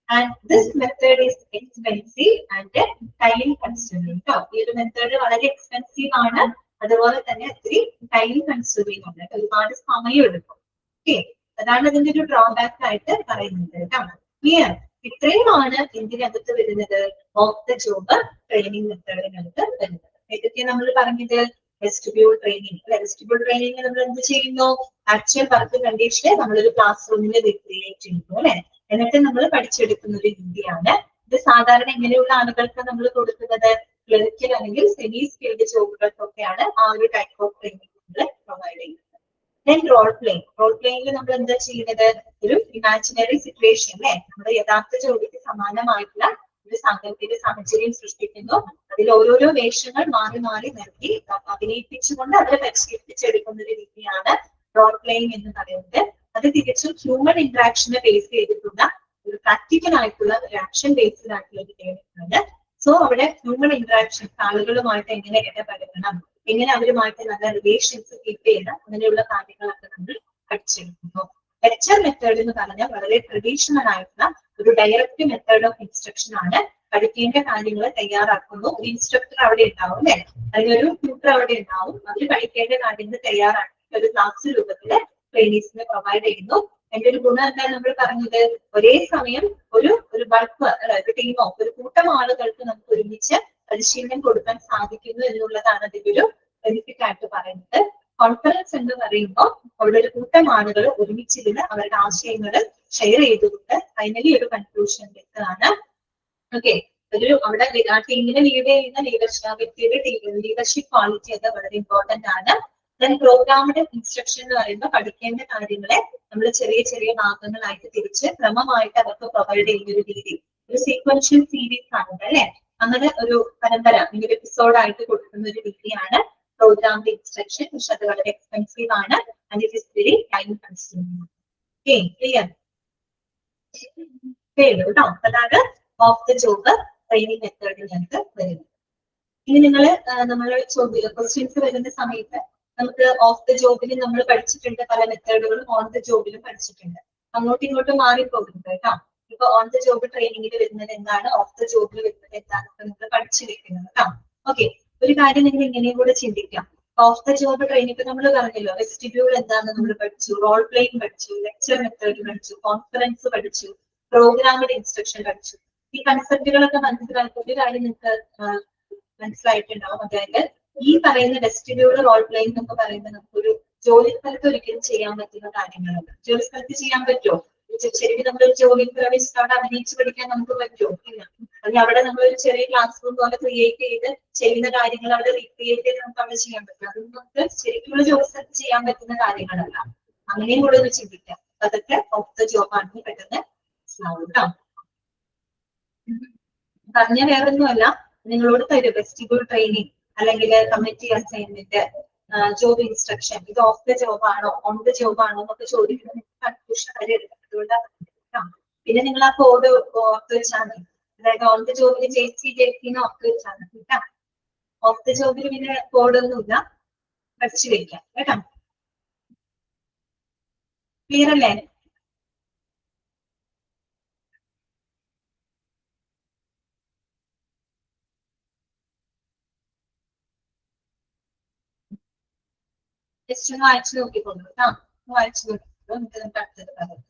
And this method is expensive and time consuming. ഈ ഒരു മെത്തേഡ് വളരെ എക്സ്പെൻസീവ് ആണ്, അതുപോലെ തന്നെ ഒത്തിരി ടൈം കൺസ്യൂമിംഗ് ആണ്, ഒരുപാട് സമയം എടുക്കും. ഓക്കെ, അതാണ് അതിന്റെ ഒരു ഡ്രോബാക്ക് ആയിട്ട് പറയുന്നത് കേട്ടോ. ക്ലിയർ? ഇത്രയുമാണ് ഇതിനകത്ത് വരുന്നത് ഓഫ് ദ ജോബ് ട്രെയിനിങ് മെത്തേഡിനകത്ത് വരുന്നത്. ഏതൊക്കെ നമ്മൾ പറഞ്ഞത്? വെസ്റ്റിബ്യൂൾ ട്രെയിനിങ് അല്ലെ. വെസ്റ്റിബ്യൂൾ ട്രെയിനിങ് നമ്മൾ എന്ത് ചെയ്യുന്നു? ആക്ച്വൽ വർക്ക് കണ്ടീഷനെ നമ്മളൊരു ക്ലാസ് റൂമിൽ റീക്രിയേറ്റ് ചെയ്യുന്നു അല്ലെ. എന്നിട്ട് നമ്മൾ പഠിച്ചെടുക്കുന്ന ഒരു രീതിയാണ് ഇത്. സാധാരണ ഇങ്ങനെയുള്ള ആളുകൾക്ക് നമ്മൾ കൊടുക്കുന്നത് ക്ലറിക്കൽ അല്ലെങ്കിൽ സെമി സ്കിൽഡ് ജോബുകൾക്കൊക്കെയാണ് ആ ഒരു ടൈപ്പ് ഓഫ് ട്രെയിനിങ് നമ്മൾ പ്രൊവൈഡ് ചെയ്യുന്നത്. Then role playing. റോൾ പ്ലേയിങ്ങിൽ നമ്മൾ എന്താ ചെയ്യുന്നത്? ഒരു ഇമാജിനറി സിറ്റുവേഷൻ അല്ലെ, നമ്മുടെ യഥാർത്ഥ ജോലിക്ക് സമാനമായിട്ടുള്ള ഒരു സാങ്കല്പിക സാഹചര്യം സൃഷ്ടിക്കുന്നു. അതിൽ ഓരോരോ വേഷങ്ങൾ മാറി മാറി നൽകി അഭിനയിപ്പിച്ചുകൊണ്ട് അവരെ പരിശീലിപ്പിച്ചെടുക്കുന്ന ഒരു രീതിയാണ് റോൾ പ്ലേയിങ് എന്ന് പറയുന്നത്. അത് തികച്ചും ഹ്യൂമൻ ഇന്ററാക്ഷനെ ബേസ് ചെയ്തിട്ടുള്ള ഒരു പ്രാക്ടിക്കൽ ആയിട്ടുള്ള ഒരു ആക്ഷൻ ബേസ്ഡ് ആയിട്ടുള്ള ഒരു ട്രെയിനിങ്. സോ അവിടെ ഹ്യൂമൻ ഇന്ററാക്ഷൻ, ആളുകളുമായിട്ട് എങ്ങനെ ഇടപഴകണം, എങ്ങനെ അവരുമായിട്ട് നല്ല റിലേഷൻസ് കീപ്പ് ചെയ്യണം, അങ്ങനെയുള്ള കാര്യങ്ങളൊക്കെ നമ്മൾ പഠിച്ചെടുക്കുന്നു. ലെക്ചർ മെത്തേഡ് എന്ന് പറഞ്ഞാൽ വളരെ ട്രഡീഷണൽ ആയിട്ടുള്ള ഒരു ഡയറക്റ്റ് മെത്തേഡ് ഓഫ് ഇൻസ്ട്രക്ഷൻ ആണ്. പഠിക്കേണ്ട കാര്യങ്ങൾ തയ്യാറാക്കുന്നു. ഒരു ഇൻസ്ട്രക്ടർ അവിടെ ഉണ്ടാവും അല്ലെ, അതിനൊരു ട്യൂട്ടർ അവിടെ ഉണ്ടാവും. അവർ പഠിക്കേണ്ട കാര്യങ്ങൾ തയ്യാറാക്കി ഒരു ക്ലാസ് രൂപത്തിൽ ട്രെയിനീസിനെ പ്രൊവൈഡ് ചെയ്യുന്നു. എന്റെ ഒരു ഗുണം എന്താ നമ്മൾ പറഞ്ഞത്? ഒരേ സമയം ഒരു ബൾക്ക് അതായത് ടീമോ ഒരു കൂട്ടം ആളുകൾക്ക് നമുക്ക് ഒരുമിച്ച് പരിശീലനം കൊടുക്കാൻ സാധിക്കുന്നു എന്നുള്ളതാണ് അതിന്റെ ഒരു ബെനിഫിറ്റ് ആയിട്ട് പറയുന്നത്. കോൺഫറൻസ് എന്ന് പറയുമ്പോൾ അവിടെ ഒരു കൂട്ടം ആളുകൾ ഒരുമിച്ചിരുന്ന് അവരുടെ ആശയങ്ങൾ ഷെയർ ചെയ്തുകൊണ്ട് ഫൈനലി ഒരു കൺക്ലൂഷൻ എത്തുകയാണ്. ഓക്കെ, അവിടെ ആ ടീമിനെ ലീഡ് ചെയ്യുന്ന വ്യക്തിയുടെ ലീഡർഷിപ്പ് ക്വാളിറ്റി അത് വളരെ ഇമ്പോർട്ടന്റ് ആണ്. ദെൻ പ്രോഗ്രാമിന്റെ ഇൻസ്ട്രക്ഷൻ എന്ന് പറയുമ്പോൾ പഠിക്കേണ്ട കാര്യങ്ങളെ നമ്മൾ ചെറിയ ചെറിയ ഭാഗങ്ങളായിട്ട് തിരിച്ച് ക്രമമായിട്ട് അവർക്ക് പ്രൊവൈഡ് ചെയ്യുന്ന ഒരു രീതി, ഒരു സീക്വൻഷ്യൽ സീരീസ് ആണ് അല്ലെ. അങ്ങനെ ഒരു പരമ്പര ഒരു എപ്പിസോഡായിട്ട് കൊടുക്കുന്ന ഒരു രീതിയാണ് പ്രോഗ്രാമിന്റെ ഇൻസ്ട്രക്ഷൻ. പക്ഷെ അത് വളരെ എക്സ്പെൻസീവ് ആണ് and it is very time consuming. Okay, clear കേട്ടോ? അതാണ് ഓഫ് ദ ജോബ് ട്രെയിനിങ് മെത്തേഡിനകത്ത് വരുന്നത്. ഇനി നമ്മൾ ക്വസ്റ്റ്യൻസ് വരുന്ന സമയത്ത് നമുക്ക് ഓഫ് ദ ജോബിൽ നമ്മൾ പഠിച്ചിട്ടുണ്ട് പല മെത്തേഡുകളും, ഓൺ ദ ജോബിലും പഠിച്ചിട്ടുണ്ട്. അങ്ങോട്ടും ഇങ്ങോട്ടും മാറിപ്പോകുന്നത് കേട്ടോ. ഇപ്പൊ ഓൺ ദ ജോബ് ട്രെയിനിങ്ങിൽ വരുന്നത് എന്താണ്, ഓഫ് ദ ജോബിൽ വരുന്നത് എന്താണെന്നൊക്കെ നിങ്ങൾ പഠിച്ചു വെക്കുന്നത് കേട്ടോ. ഓക്കെ, ഒരു കാര്യം നിങ്ങൾ ഇങ്ങനെയും കൂടെ ചിന്തിക്കാം. ഓഫ് ദ ജോബ് ട്രെയിനിങ് ഇപ്പൊ നമ്മൾ പറഞ്ഞല്ലോ, വെസ്റ്റിബ്യൂൾ എന്താണെന്ന് നമ്മൾ പഠിച്ചു, റോൾ പ്ലേയിങ് പഠിച്ചു, ലെക്ചർ മെത്തേഡ് പഠിച്ചു, കോൺഫറൻസ് പഠിച്ചു, പ്രോഗ്രാമിന്റെ ഇൻസ്ട്രക്ഷൻ പഠിച്ചു. ഈ കൺസെപ്റ്റുകളൊക്കെ മനസ്സിലാക്കിയ ഒരു കാര്യം നിങ്ങൾക്ക് മനസ്സിലായിട്ടുണ്ടാവും. അതായത് ഈ പറയുന്ന വെസ്റ്റിബ്യൂൾ, റോൾ പ്ലേയിങ് എന്നൊക്കെ പറയുന്നത് നമുക്കൊരു ജോലി സ്ഥലത്ത് ഒരിക്കലും ചെയ്യാൻ പറ്റുന്ന കാര്യങ്ങളല്ല. ജോലി സ്ഥലത്ത് ചെയ്യാൻ പറ്റുമോ? ശരിക്കും നമ്മളൊരു ജോലി പ്രവേശിച്ച് അവിടെ അഭിനയിച്ച് പഠിക്കാൻ നമുക്ക് പറ്റുമോ? ഇല്ല. അല്ലെങ്കിൽ അവിടെ നമ്മളൊരു ചെറിയ ക്ലാസ് റൂം പോലെ ക്രിയേറ്റ് ചെയ്ത് ചെയ്യുന്ന കാര്യങ്ങൾ അവിടെ റീക്രിയേറ്റ് ചെയ്ത് നമുക്ക് അവിടെ ചെയ്യാൻ പറ്റും. അതൊന്നും നമുക്ക് ശരിക്കുള്ള ജോലി സ്ഥലത്ത് ചെയ്യാൻ പറ്റുന്ന കാര്യങ്ങളല്ല. അങ്ങനെയും കൂടെ ഒന്ന് ചിന്തിക്കാം. അതൊക്കെ ഓഫ് ദ ജോബ് ആണെന്ന് പെട്ടെന്ന് മനസ്സിലാവും കേട്ടോ. പറഞ്ഞ വേറൊന്നുമല്ല, നിങ്ങളോട് തരും വെസ്റ്റിബ്യൂൾ ട്രെയിനിങ് അല്ലെങ്കിൽ കമ്മിറ്റി അസൈൻമെന്റ്, ജോബ് ഇൻസ്ട്രക്ഷൻ, ഇത് ഓഫ് ദ ജോബ് ആണോ ഓൺ ദ ജോബ് ആണോ എന്നൊക്കെ ചോദിക്കുന്നത് കൺഫ്യൂഷൻ വരെ എടുക്കും. അതുകൊണ്ടാണ്. പിന്നെ നിങ്ങൾ ആ കോഡ് ഓർത്ത് വെച്ചാൽ മതി. അതായത് ഓൺ ദ ജോബിൽ ജെയ്സിന്ന് ഓർത്ത് വെച്ചാൽ മതി കേട്ടോ. ഓഫ് ദ ജോബിൽ പിന്നെ കോഡൊന്നുമില്ല, പഠിച്ചു വെക്കാം കേട്ടോ. ക്ലിയർ അല്ലേ? ജസ്റ്റ് ഒന്ന് വായിച്ചു നോക്കിക്കൊള്ളു കേട്ടോ. വായിച്ചു നോക്കിക്കോളൂ, നമുക്ക് അടുത്തത് പറയാം.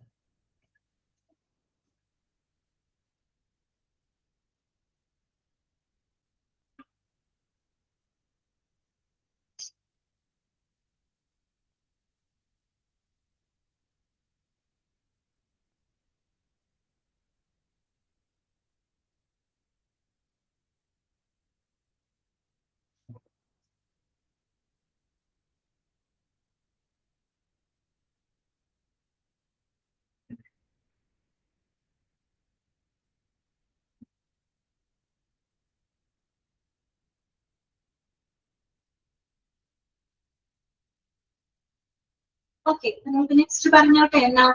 ഓക്കെ, നമുക്ക് നെക്സ്റ്റ് പറഞ്ഞോട്ടെ. എന്നാ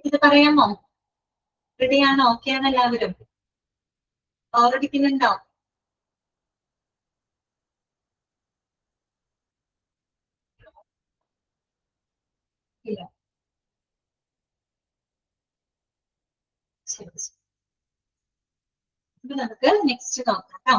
ഇത് പറയാമോ? റെഡിയാണോ? ഓക്കെ ആണ് എല്ലാവരും? ഓർഡിക്കുന്നുണ്ടോ? ഇല്ല. ശരി, അപ്പൊ നമുക്ക് നെക്സ്റ്റ് നോക്കാം കേട്ടോ.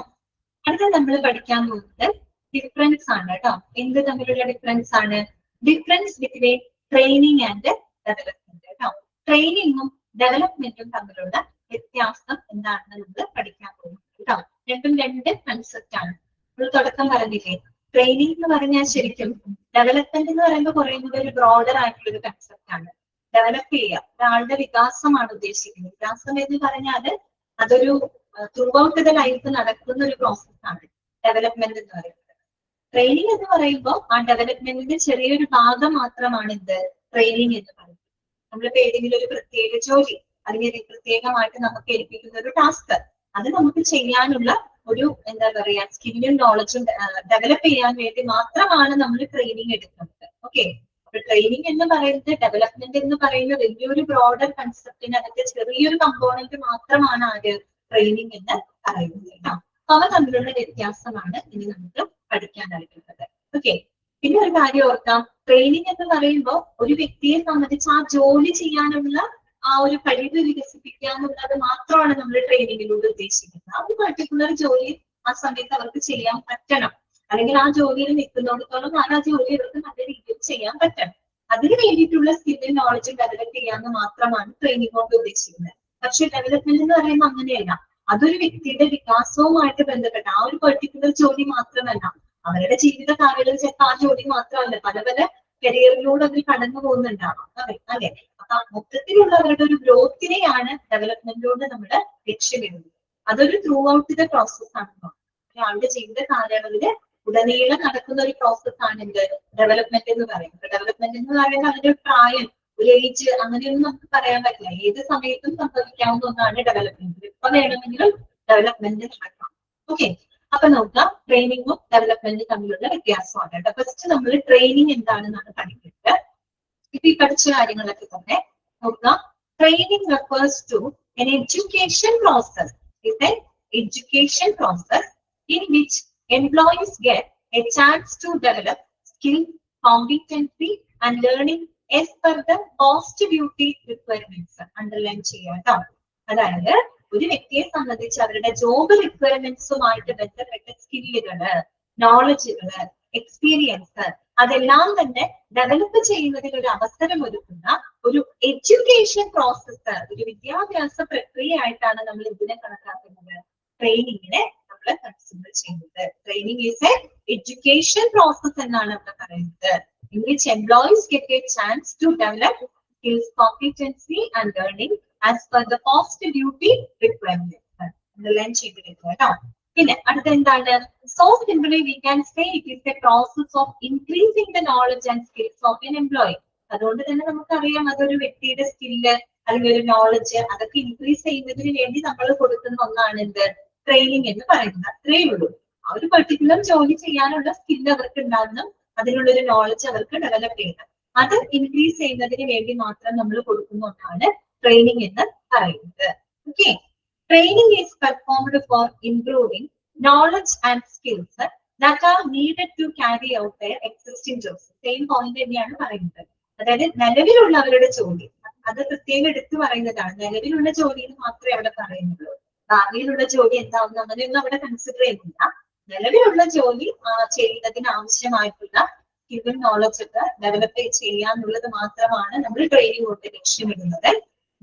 അടുത്ത നമ്മൾ പഠിക്കാൻ പോകുന്നത് ഡിഫറൻസ് ആണ് കേട്ടോ. എന്ത് തമ്മിലുള്ള ഡിഫറൻസ് ആണ്? Difference between training and development കേട്ടോ. ട്രെയിനിങ്ങും ഡെവലപ്മെന്റും തമ്മിലുള്ള വ്യത്യാസം എന്താണെന്ന് നമ്മൾ പഠിക്കാൻ പോകും കേട്ടോ. രണ്ടും രണ്ട് കൺസെപ്റ്റ് ആണ്. നമ്മൾ തുടക്കം പറഞ്ഞില്ലേ, ട്രെയിനിങ് എന്ന് പറഞ്ഞാൽ ശരിക്കും ഡെവലപ്മെന്റ് എന്ന് പറയുമ്പോൾ കുറെ കൂടി ഒരു ബ്രോഡർ ആയിട്ടുള്ള ഒരു കൺസെപ്റ്റ് ആണ്. ഡെവലപ്പ് ചെയ്യുക, ഒരാളുടെ വികാസമാണ് ഉദ്ദേശിക്കുന്നത്. വികാസം എന്ന് പറഞ്ഞാൽ അതൊരു ത്രൂ ഔട്ട് ദ ലൈഫ് നടക്കുന്ന ഒരു പ്രോസസ് ആണ് ഡെവലപ്മെന്റ് എന്ന് പറയുന്നത്. ട്രെയിനിങ് എന്ന് പറയുമ്പോൾ ആ ഡെവലപ്മെന്റിന്റെ ചെറിയൊരു ഭാഗം മാത്രമാണ് എന്ത് ട്രെയിനിങ് എന്ന് പറയുന്നത്. നമ്മളിപ്പോ ഏതെങ്കിലും ഒരു പ്രത്യേക ജോലി അല്ലെങ്കിൽ പ്രത്യേകമായിട്ട് നമുക്ക് ഏൽപ്പിക്കുന്ന ഒരു ടാസ്ക്, അത് നമുക്ക് ചെയ്യാനുള്ള ഒരു എന്താ പറയാ സ്കില്ലും നോളജും ഡെവലപ്പ് ചെയ്യാൻ വേണ്ടി മാത്രമാണ് നമ്മൾ ട്രെയിനിങ് എടുക്കുന്നത്. ഓക്കെ, അപ്പൊ ട്രെയിനിങ് എന്ന് പറയുന്നത് ഡെവലപ്മെന്റ് എന്ന് പറയുന്ന വലിയൊരു ബ്രോഡർ കൺസെപ്റ്റിനകത്ത് ചെറിയൊരു കമ്പോണന്റ് മാത്രമാണ് ആര് ട്രെയിനിങ് എന്ന് പറയുന്നത് കേട്ടോ. അവ തമ്മിലുള്ള വ്യത്യാസമാണ് ഇനി നമുക്ക് പഠിക്കാനായിട്ടുള്ളത്. ഓക്കെ, പിന്നെ ഒരു കാര്യം ഓർക്കാം, ട്രെയിനിങ് എന്ന് പറയുമ്പോൾ ഒരു വ്യക്തിയെ സംബന്ധിച്ച് ആ ജോലി ചെയ്യാനുള്ള ആ ഒരു കഴിവ് വികസിപ്പിക്കുക എന്നുള്ളത് മാത്രമാണ് നമ്മൾ ട്രെയിനിങ്ങിലൂടെ ഉദ്ദേശിക്കുന്നത്. ആ ഒരു പർട്ടിക്കുലർ ജോലി ആ സമയത്ത് അവർക്ക് ചെയ്യാൻ പറ്റണം, അല്ലെങ്കിൽ ആ ജോലിയിൽ നിൽക്കുന്നിടത്തോളം ആ ജോലി അവർക്ക് നല്ല രീതിയിൽ ചെയ്യാൻ പറ്റണം. അതിന് വേണ്ടിയിട്ടുള്ള സ്കില്ലും നോളജും ഡെവലപ്പ് ചെയ്യാന്ന് മാത്രമാണ് ട്രെയിനിങ് കൊണ്ട് ഉദ്ദേശിക്കുന്നത്. പക്ഷെ ഡെവലപ്മെന്റ് എന്ന് പറയുമ്പോൾ അങ്ങനെയല്ല, അതൊരു വ്യക്തിയുടെ വികാസവുമായിട്ട് ബന്ധപ്പെട്ട ആ ഒരു പെർട്ടിക്കുലർ ജോലി മാത്രമല്ല, അവരുടെ ജീവിത കാലയളവിൽ ചിലപ്പോൾ ആ ജോലി മാത്രമല്ല, പല പല കരിയറിലൂടെ അവർ കടന്നു പോകുന്നുണ്ടാവാം. അല്ലെ, അപ്പൊ മൊത്തത്തിലുള്ള അവരുടെ ഒരു ഗ്രോത്തിനെയാണ് ഡെവലപ്മെന്റിലൂടെ നമ്മൾ ലക്ഷ്യമിടുന്നത്. അതൊരു ത്രൂ ഔട്ട് ദ പ്രോസസ് ആണ്. ഒരാളുടെ ജീവിത കാലയളവില് ഉടനീളം നടക്കുന്ന ഒരു പ്രോസസ് ആണ് എന്ത് ഡെവലപ്മെന്റ് എന്ന് പറയുന്നത്. ഡെവലപ്മെന്റ് എന്ന് പറയുന്നത് അതിന്റെ പ്രായം, ഒരു ഏജ് അങ്ങനെയൊന്നും നമുക്ക് പറയാൻ പറ്റില്ല. ഏത് സമയത്തും സംഭവിക്കാവുന്ന ഒന്നാണ് ഡെവലപ്മെന്റ്. ഇപ്പൊ വേണമെങ്കിലും ഡെവലപ്മെന്റ് നടക്കാം. ഓക്കെ, അപ്പൊ നോക്കാം ട്രെയിനിങ്ങും ഡെവലപ്മെന്റും തമ്മിലുള്ള വ്യത്യാസമാണ് കേട്ടോ. ഫസ്റ്റ് നമ്മൾ ട്രെയിനിങ് എന്താണെന്നാണ് പഠിക്കുന്നത്. ഇപ്പൊ ഈ പഠിച്ച കാര്യങ്ങളൊക്കെ തന്നെ നോക്കാം. Training refers to an education process. Is an education process in which employees get a chance to develop skill, competency and learning as per the post duty requirements. Underline ചെയ്യാട്ടോ. അതായത് ഒരു വ്യക്തിയെ സംബന്ധിച്ച് അവരുടെ ജോബ് റിക്വയർമെന്റ്സുമായിട്ട് ബന്ധപ്പെട്ട സ്കില്ലുകള്, നോളജുകള്, എക്സ്പീരിയൻസ് അതെല്ലാം തന്നെ develop ചെയ്യുന്നതിൽ ഒരു അവസരം ഒരുക്കുന്ന ഒരു എഡ്യൂക്കേഷൻ പ്രോസസ്സ്, ഒരു വിദ്യാഭ്യാസ പ്രക്രിയ ആയിട്ടാണ് നമ്മൾ ഇതിനെ കണക്കാക്കുന്നത്. ട്രെയിനിങ്ങിനെ നമ്മൾ കൺസിഡർ ചെയ്യുന്നത്. Training is A education process എന്നാണ് നമ്മൾ പറയുന്നത്. In which employees get a chance to develop skills, competency and learning as per the post duty requirements. Underline ചെയ്തിരിക്കുക കേട്ടോ. പിന്നെ അടുത്ത എന്താണ്? So simply we can say it is a process of increasing the knowledge and skills of an employee. അതുകൊണ്ട് തന്നെ നമുക്കറിയാം അതൊരു വ്യക്തിയുടെ സ്കില്ല് അല്ലെങ്കിൽ ഒരു നോളജ് അതൊക്കെ ഇൻക്രീസ് ചെയ്യുന്നതിന് വേണ്ടി നമ്മൾ കൊടുക്കുന്ന ഒന്നാണ് എന്ത് ട്രെയിനിങ് എന്ന് പറയുന്നത്. അത്രയേ ഉള്ളൂ. ആ ഒരു പെർട്ടിക്കുലർ ജോലി ചെയ്യാനുള്ള സ്കില്ല് അവർക്ക് ഉണ്ടാകുന്നു, അതിനുള്ളൊരു നോളജ് അവർക്ക് ഡെവലപ്പ് ചെയ്യണം. അത് ഇൻക്രീസ് ചെയ്യുന്നതിന് വേണ്ടി മാത്രം നമ്മൾ കൊടുക്കുന്ന ഒന്നാണ് ട്രെയിനിങ് എന്ന് പറയുന്നത്. Okay, training is performed four improving knowledge and skills that are needed to carry out their existing jobs. Same point തന്നെയാണ് പറയുന്നത്. അതായത് നിലവിലുള്ള അവരുടെ ജോലി, അത് പ്രത്യേകം എടുത്തു പറയുന്നതാണ്. നിലവിലുള്ള ജോലി എന്ന് മാത്രമേ അവിടെ പറയുന്നുള്ളൂ. ഭാവിയിലുള്ള ജോലി എന്താവുന്ന അങ്ങനെയൊന്നും അവിടെ കൺസിഡർ ചെയ്യുന്നില്ല. നിലവിലുള്ള ജോലി ചെയ്യുന്നതിന് ആവശ്യമായിട്ടുള്ള സ്കില്ലും നോളജ് ഒക്കെ ഡെവലപ്പ് ചെയ്യാന്നുള്ളത് മാത്രമാണ് നമ്മൾ ട്രെയിനിങ് കൊണ്ട് ലക്ഷ്യമിടുന്നത്.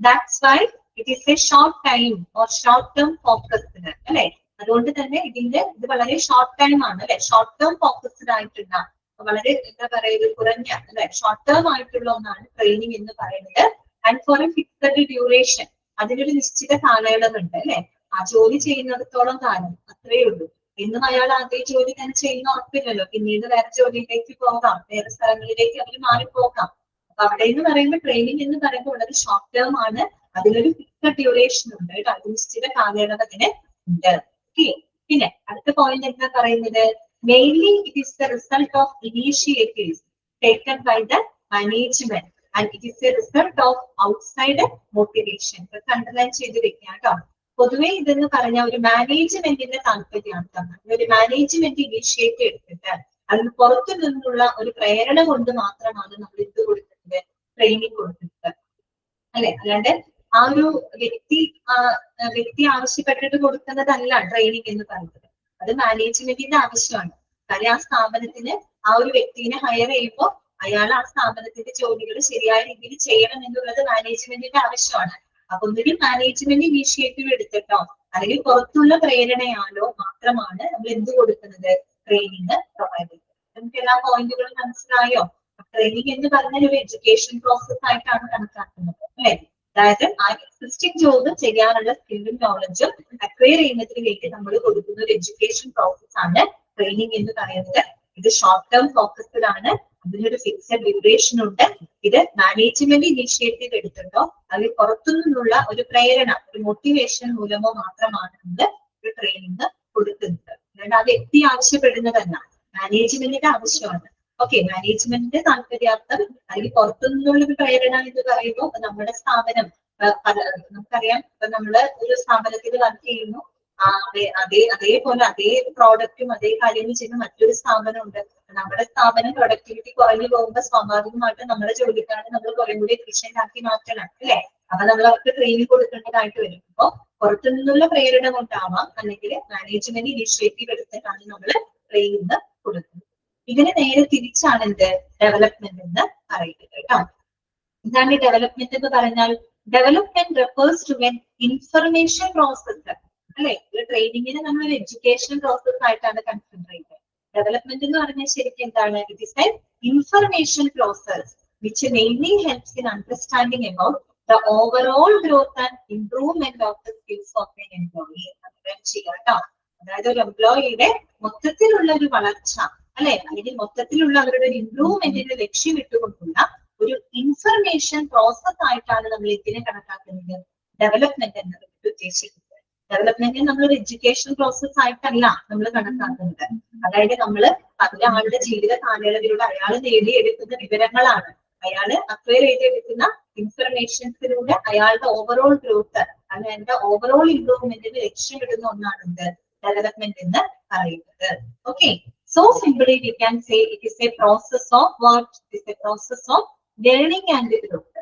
That's why it is A short time or short term focused അല്ലെ. അതുകൊണ്ട് തന്നെ ഇത് വളരെ ഷോർട്ട് ടൈം ആണ് അല്ലെ. ഷോർട്ട് ടേം ഫോക്കസ്ഡ് ആയിട്ടുള്ള വളരെ എന്താ പറയുക കുറഞ്ഞ അല്ലെ ഷോർട്ട് ടേം ആയിട്ടുള്ള ഒന്നാണ് ട്രെയിനിങ് എന്ന് പറയുന്നത്. And for a fixed duration, അതിനൊരു നിശ്ചിത കാലയളവുണ്ട് അല്ലെ. ആ ജോലി ചെയ്യുന്നിടത്തോളം കാലം അത്രയേ ഉള്ളൂ. ഇന്നും അയാൾ അതേ ജോലി തന്നെ ചെയ്യുന്ന ഉറപ്പില്ലല്ലോ. പിന്നീട് വേറെ ജോലിയിലേക്ക് പോകാം, വേറെ സ്ഥലങ്ങളിലേക്ക് അവർ മാറിപ്പോകാം. അപ്പൊ അവിടെ എന്ന് പറയുമ്പോൾ ട്രെയിനിങ് എന്ന് പറയുമ്പോൾ വളരെ ഷോർട്ട് ടേം ആണ്. അതിനൊരു ഫിക്സഡ് ഡ്യൂറേഷൻ ഉണ്ട് കേട്ടോ. അത് നിശ്ചിത കാലയളവ് അതിന് ഉണ്ട്. പിന്നെ അടുത്ത പോയിന്റ് എന്താ പറയുന്നത്? Mainly it is the result of initiatives taken by the management and it is a result of outside motivation. Underline ചെയ്ത് വെക്കാം കേട്ടോ. പൊതുവെ ഇതെന്ന് പറഞ്ഞ ഒരു മാനേജ്മെന്റിന്റെ താല്പര്യമാണ് തന്നത്. ഒരു മാനേജ്മെന്റ് ഇനീഷ്യേറ്റീവ് എടുത്തിട്ട് അതിന് പുറത്തു നിന്നുള്ള ഒരു പ്രേരണ കൊണ്ട് മാത്രമാണ് നമ്മൾ ഇത് കൊടുക്കുന്നത്, ട്രെയിനിങ് കൊടുക്കുന്നത് അല്ലെ. അല്ലാണ്ട് ആ ഒരു വ്യക്തി ആവശ്യപ്പെട്ടിട്ട് കൊടുക്കുന്നതല്ല ട്രെയിനിങ് എന്ന് പറയുന്നത്. അത് മാനേജ്മെന്റിന്റെ ആവശ്യമാണ്. കാര്യം ആ സ്ഥാപനത്തിന് ആ ഒരു വ്യക്തിനെ ഹയർ ചെയ്യുമ്പോൾ അയാൾ ആ സ്ഥാപനത്തിന്റെ ജോലികൾ ശരിയായ രീതിയിൽ ചെയ്യണം എന്നുള്ളത് മാനേജ്മെന്റിന്റെ ആവശ്യമാണ്. അപ്പൊ ഒന്നുകിൽ മാനേജ്മെന്റ് ഇനീഷ്യേറ്റീവ് എടുത്തിട്ടോ അല്ലെങ്കിൽ പുറത്തുള്ള പ്രേരണയാലോ മാത്രമാണ് നമ്മൾ എന്ത് കൊടുക്കുന്നത്, ട്രെയിനിങ് പ്രൊവൈഡ് ചെയ്യുന്നത്. നമുക്ക് എല്ലാ പോയിന്റുകളും മനസ്സിലായോ? ട്രെയിനിങ് എന്ന് പറഞ്ഞാൽ ഒരു എഡ്യൂക്കേഷൻ പ്രോസസ് ആയിട്ടാണ് കണക്കാക്കുന്നത് അല്ലെ. അതായത് ആ എക്സിസ്റ്റിംഗ് ജോബ് ചെയ്യാനുള്ള സ്കില്ലും നോളജും അക്വയർ ചെയ്യുന്നതിന് വേണ്ടി നമ്മൾ കൊടുക്കുന്ന ഒരു എഡ്യൂക്കേഷൻ പ്രോസസ് ആണ് ട്രെയിനിങ് എന്ന് പറയുന്നത്. ഇത് ഷോർട്ട് ടേം ഫോക്കസ്ഡ് ആണ്, അതിനൊരു ഫിക്സഡ് ഡ്യൂറേഷൻ ഉണ്ട്. ഇത് മാനേജ്മെന്റ് ഇനീഷ്യേറ്റീവ് എടുത്തിട്ടോ അല്ലെങ്കിൽ പുറത്തുനിന്നുള്ള ഒരു പ്രേരണ, ഒരു മോട്ടിവേഷൻ മൂലമോ മാത്രമാണ് നമ്മൾ ഒരു ട്രെയിനിങ് കൊടുക്കുന്നത്. അല്ലാണ്ട് ആ വ്യക്തി ആവശ്യപ്പെടുന്നതല്ല, മാനേജ്മെന്റിന്റെ ആവശ്യമാണ്. ഓക്കെ, മാനേജ്മെന്റിന്റെ താല്പര്യാർത്ഥം അല്ലെങ്കിൽ പുറത്തുനിന്നുള്ള ഒരു പ്രേരണ എന്ന് പറയുമ്പോൾ നമ്മുടെ സ്ഥാപനം നമുക്കറിയാം, ഇപ്പൊ നമ്മള് ഒരു സ്ഥാപനത്തിൽ വർക്ക് ചെയ്യുന്നു, അതേപോലെ അതേ പ്രോഡക്റ്റും അതേ കാര്യങ്ങൾ ചെയ്യുന്ന മറ്റൊരു സ്ഥാപനം ഉണ്ട്. നമ്മുടെ സ്ഥാപനം പ്രൊഡക്ടിവിറ്റി കുറഞ്ഞു പോകുമ്പോൾ സ്വാഭാവികമായിട്ടും നമ്മുടെ ജോലിക്കാരെ നമ്മൾ കുറെ കൂടി എഫിഷ്യന്റ് ആക്കി മാറ്റണം അല്ലെ. അപ്പൊ നമ്മൾ അവർക്ക് ട്രെയിനിങ് കൊടുക്കേണ്ടതായിട്ട് വരും. അപ്പൊ പുറത്തു നിന്നുള്ള പ്രേരണ കൊണ്ടാവാം, അല്ലെങ്കിൽ മാനേജ്മെന്റ് ഇനിഷ്യേറ്റീവ് എടുത്തിട്ടാണ് നമ്മൾ ട്രെയിനിങ് കൊടുക്കുന്നത്. ഇതിന് നേരെ തിരിച്ചാണ് എന്ത് ഡെവലപ്മെന്റ് എന്ന് പറയുന്നത് കേട്ടോ. ഇതാണ് ഈ ഡെവലപ്മെന്റ് എന്ന് പറഞ്ഞാൽ. Development refers to an information process അല്ലെ. ഒരു ട്രെയിനിങ്ങിന് നമ്മൾ ഒരു എഡ്യൂക്കേഷൻ പ്രോസസ് ആയിട്ടാണ് കൺസിഡർ ചെയ്യുന്നത്. ഡെവലപ്മെന്റ് എന്ന് പറഞ്ഞാൽ ശരിക്കും എന്താണ്? It is an information process which mainly helps in understanding about the overall growth and improvement of the skills of an employee. ചെയ്യാട്ടോ. അതായത് ഒരു എംപ്ലോയിയുടെ മൊത്തത്തിലുള്ള ഒരു വളർച്ച അല്ലെ, അല്ലെങ്കിൽ മൊത്തത്തിലുള്ള അവരുടെ ഒരു ഇംപ്രൂവ്മെന്റിന് ലക്ഷ്യമിട്ടുകൊണ്ടുള്ള ഒരു ഇൻഫർമേഷൻ പ്രോസസ് ആയിട്ടാണ് നമ്മൾ ഇതിനെ കണക്കാക്കുന്നത്, ഡെവലപ്മെന്റ് എന്നത് ഉദ്ദേശിക്കുന്നത്. ഡെവലപ്മെന്റ് നമ്മളൊരു എഡ്യൂക്കേഷൻ പ്രോസസ് ആയിട്ടല്ല നമ്മൾ കണക്കാക്കുന്നത്. അതായത് നമ്മൾ ഒരാളുടെ ജീവിത കാലയളവിലൂടെ അയാൾ നേടിയെടുക്കുന്ന വിവരങ്ങളാണ്, അയാൾ അക്വയർ ചെയ്തെടുക്കുന്ന ഇൻഫർമേഷൻസിലൂടെ അയാളുടെ ഓവറോൾ ഗ്രോത്ത് അയാളുടെ ഓവറോൾ ഇംപ്രൂവ്മെന്റിന് ലക്ഷ്യമിടുന്ന ഒന്നാണ് എന്ത് ഡെവലപ്മെന്റ് എന്ന് പറയുന്നത്. Okay, so simply we can say it is a process of what? It is a process of learning and growth.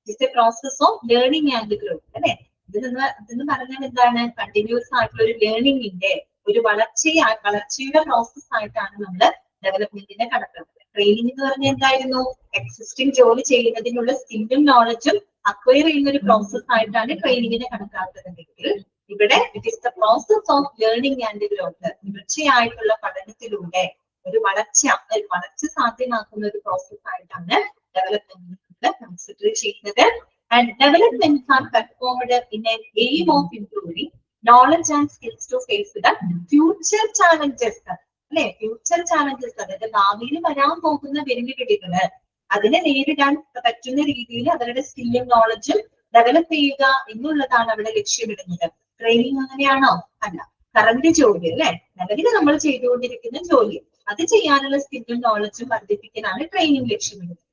It is a process of learning and growth. അല്ലെ, ഇതെന്ന് പറഞ്ഞാൽ എന്താണ്? കണ്ടിന്യൂസ് ആയിട്ടുള്ള ഒരു ലേണിംഗിന്റെ ഒരു വളർച്ചയുടെ പ്രോസസ് ആയിട്ടാണ് നമ്മൾ ഡെവലപ്മെന്റിനെ കണക്കാക്കുന്നത്. ട്രെയിനിങ് എന്ന് പറഞ്ഞാൽ എന്തായിരുന്നു? എക്സിസ്റ്റിംഗ് ജോലി ചെയ്യുന്നതിനുള്ള സ്കില്ലും നോളജും അക്വയർ ചെയ്യുന്ന ഒരു പ്രോസസ് ആയിട്ടാണ് ട്രെയിനിങ്ങിനെ കണക്കാക്കുന്നതെങ്കിൽ ഇവിടെ it is the process of learning and growth. തീർച്ചയായിട്ടുള്ള പഠനത്തിലൂടെ ഒരു വളർച്ച സാധ്യമാക്കുന്ന ഒരു പ്രോസസ് ആയിട്ടാണ് ഡെവലപ്മെന്റ് കൺസിഡർ ചെയ്യുന്നത്. And developments are performed in an aim of improving knowledge and skills to face the future challenges അല്ലെ. ഫ്യൂച്ചർ ചാലഞ്ചസ് അതായത് ഭാവിയിൽ വരാൻ പോകുന്ന വെല്ലുവിളികള് അതിനെ നേരിടാൻ പറ്റുന്ന രീതിയിൽ അവരുടെ സ്കില്ലും നോളജും ഡെവലപ്പ് ചെയ്യുക എന്നുള്ളതാണ് അവിടെ ലക്ഷ്യമിടുന്നത്. ട്രെയിനിങ് അങ്ങനെയാണോ? അല്ല. കറന്റ് ജോലി അല്ലെ, നിലവിൽ നമ്മൾ ചെയ്തുകൊണ്ടിരിക്കുന്ന ജോലി അത് ചെയ്യാനുള്ള സ്കില്ലും നോളജും വർദ്ധിപ്പിക്കാനാണ് ട്രെയിനിങ് ലക്ഷ്യമിടുന്നത്.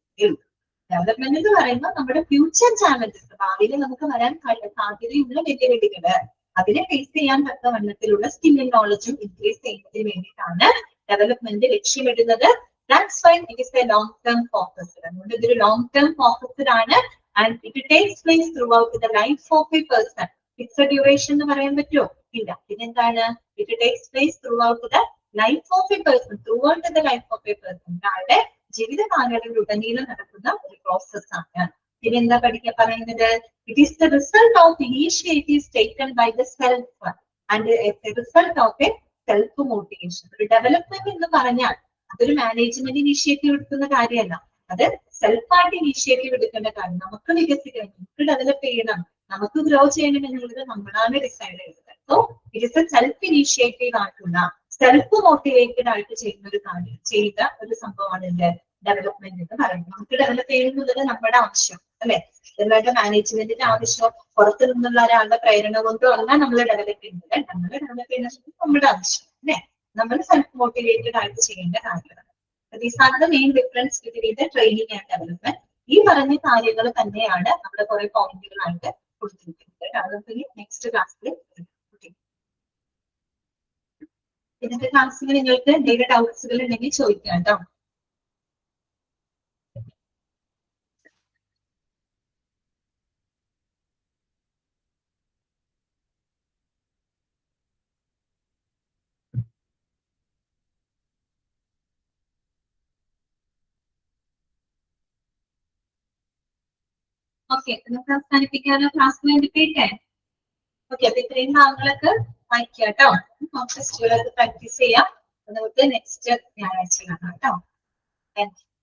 ഡെവലപ്മെന്റ് എന്ന് പറയുമ്പോൾ നമ്മുടെ ഫ്യൂച്ചർ ചാലഞ്ചസ്, ഭാവിയിൽ നമുക്ക് വരാൻ സാധ്യതയുള്ള വെല്ലുവിളികള് അതിനെ ഫേസ് ചെയ്യാൻ തക്ക വണ്ണത്തിലുള്ള സ്കില്ലും നോളജും ഇൻക്രീസ് ചെയ്യുന്നതിന് വേണ്ടിയിട്ടാണ് ഡെവലപ്മെന്റ് ലക്ഷ്യമിടുന്നത്. That's why it is a long term focus. അതുകൊണ്ട് ഇതൊരു ലോങ് ടേം ഫോക്കസ്ഡ് ആണ്. And it takes place throughout the life of a person. Fixed duration എന്ന് പറയാൻ പറ്റുമോ? ഇല്ല. പിന്നെന്താണ്? It takes place throughout the life of a person. Throughout the life of a person. ഒരാളുടെ ജീവിത കാലയളവിലുടനീളം നടക്കുന്ന ഒരു പ്രോസസ് ആണ്. പിന്നെന്താ പറയുന്നത്? It is the result of initiatives taken by the self and result of a self motivation. ഒരു development എന്ന് പറഞ്ഞാൽ അതൊരു മാനേജ്മെന്റ് ഇനീഷ്യേറ്റീവ് എടുക്കുന്ന കാര്യമല്ല, അത് സെൽഫായിട്ട് ഇനീഷ്യേറ്റീവ് എടുക്കേണ്ട കാര്യം. നമുക്ക് വികസിക്കണം, നമുക്ക് ഡെവലപ്പ് ചെയ്യണം, നമുക്ക് ഗ്രോ ചെയ്യണം എന്നുള്ളത് നമ്മളാണ് ഡിസൈഡ് ചെയ്യുന്നത്. So it is A self initiative ആയിട്ടുള്ള സെൽഫ് മോട്ടിവേറ്റഡ് ആയിട്ട് ചെയ്യുന്ന ഒരു കാര്യം, ചെയ്ത ഒരു സംഭവമാണ് എന്ത് ഡെവലപ്മെന്റ് എന്ന് പറയുന്നത്. നമുക്ക് ഡെവലപ്പ് ചെയ്യുന്നത് നമ്മുടെ ആവശ്യം അല്ലെ, ഇതുമായിട്ട് മാനേജ്മെന്റിന്റെ ആവശ്യം പുറത്തു നിന്നുള്ള ഒരാളുടെ പ്രേരണ കൊണ്ടോ അല്ല നമ്മൾ ഡെവലപ്പ് ചെയ്യുന്നത്. നമ്മൾ ഡെവലപ്പ് ചെയ്യുന്നത് നമ്മുടെ ആവശ്യം അല്ലെ, നമ്മൾ സെൽഫ് മോട്ടിവേറ്റഡ് ആയിട്ട് ചെയ്യേണ്ട കാര്യമാണ്. These are the main difference between the training and development. ഈ പറഞ്ഞ കാര്യങ്ങൾ തന്നെയാണ് നമ്മുടെ കുറെ പോയിന്റുകളായിട്ട് കൊടുത്തിരിക്കുന്നത്. അതൊക്കെ നെക്സ്റ്റ് ക്ലാസ്സിൽ ഇന്നത്തെ ക്ലാസ്സിൽ നിങ്ങൾക്ക് എന്തെങ്കിലും ഡൗട്ട്സുകൾ ഉണ്ടെങ്കിൽ ചോദിക്കാം കേട്ടോ. ഓക്കെ, നമുക്ക് അവസാനിപ്പിക്കാനോ ക്ലാസ് വേണ്ടിയിട്ടേ? ഓക്കെ, അപ്പൊ ഇത്രയും ഭാഗങ്ങളൊക്കെ വായിക്കാം കേട്ടോ. ടെസ്റ്റുകളൊക്കെ പ്രാക്ടീസ് ചെയ്യാം. നമുക്ക് നെക്സ്റ്റ് ഞായറാഴ്ച കാണാം കേട്ടോ. Thank you.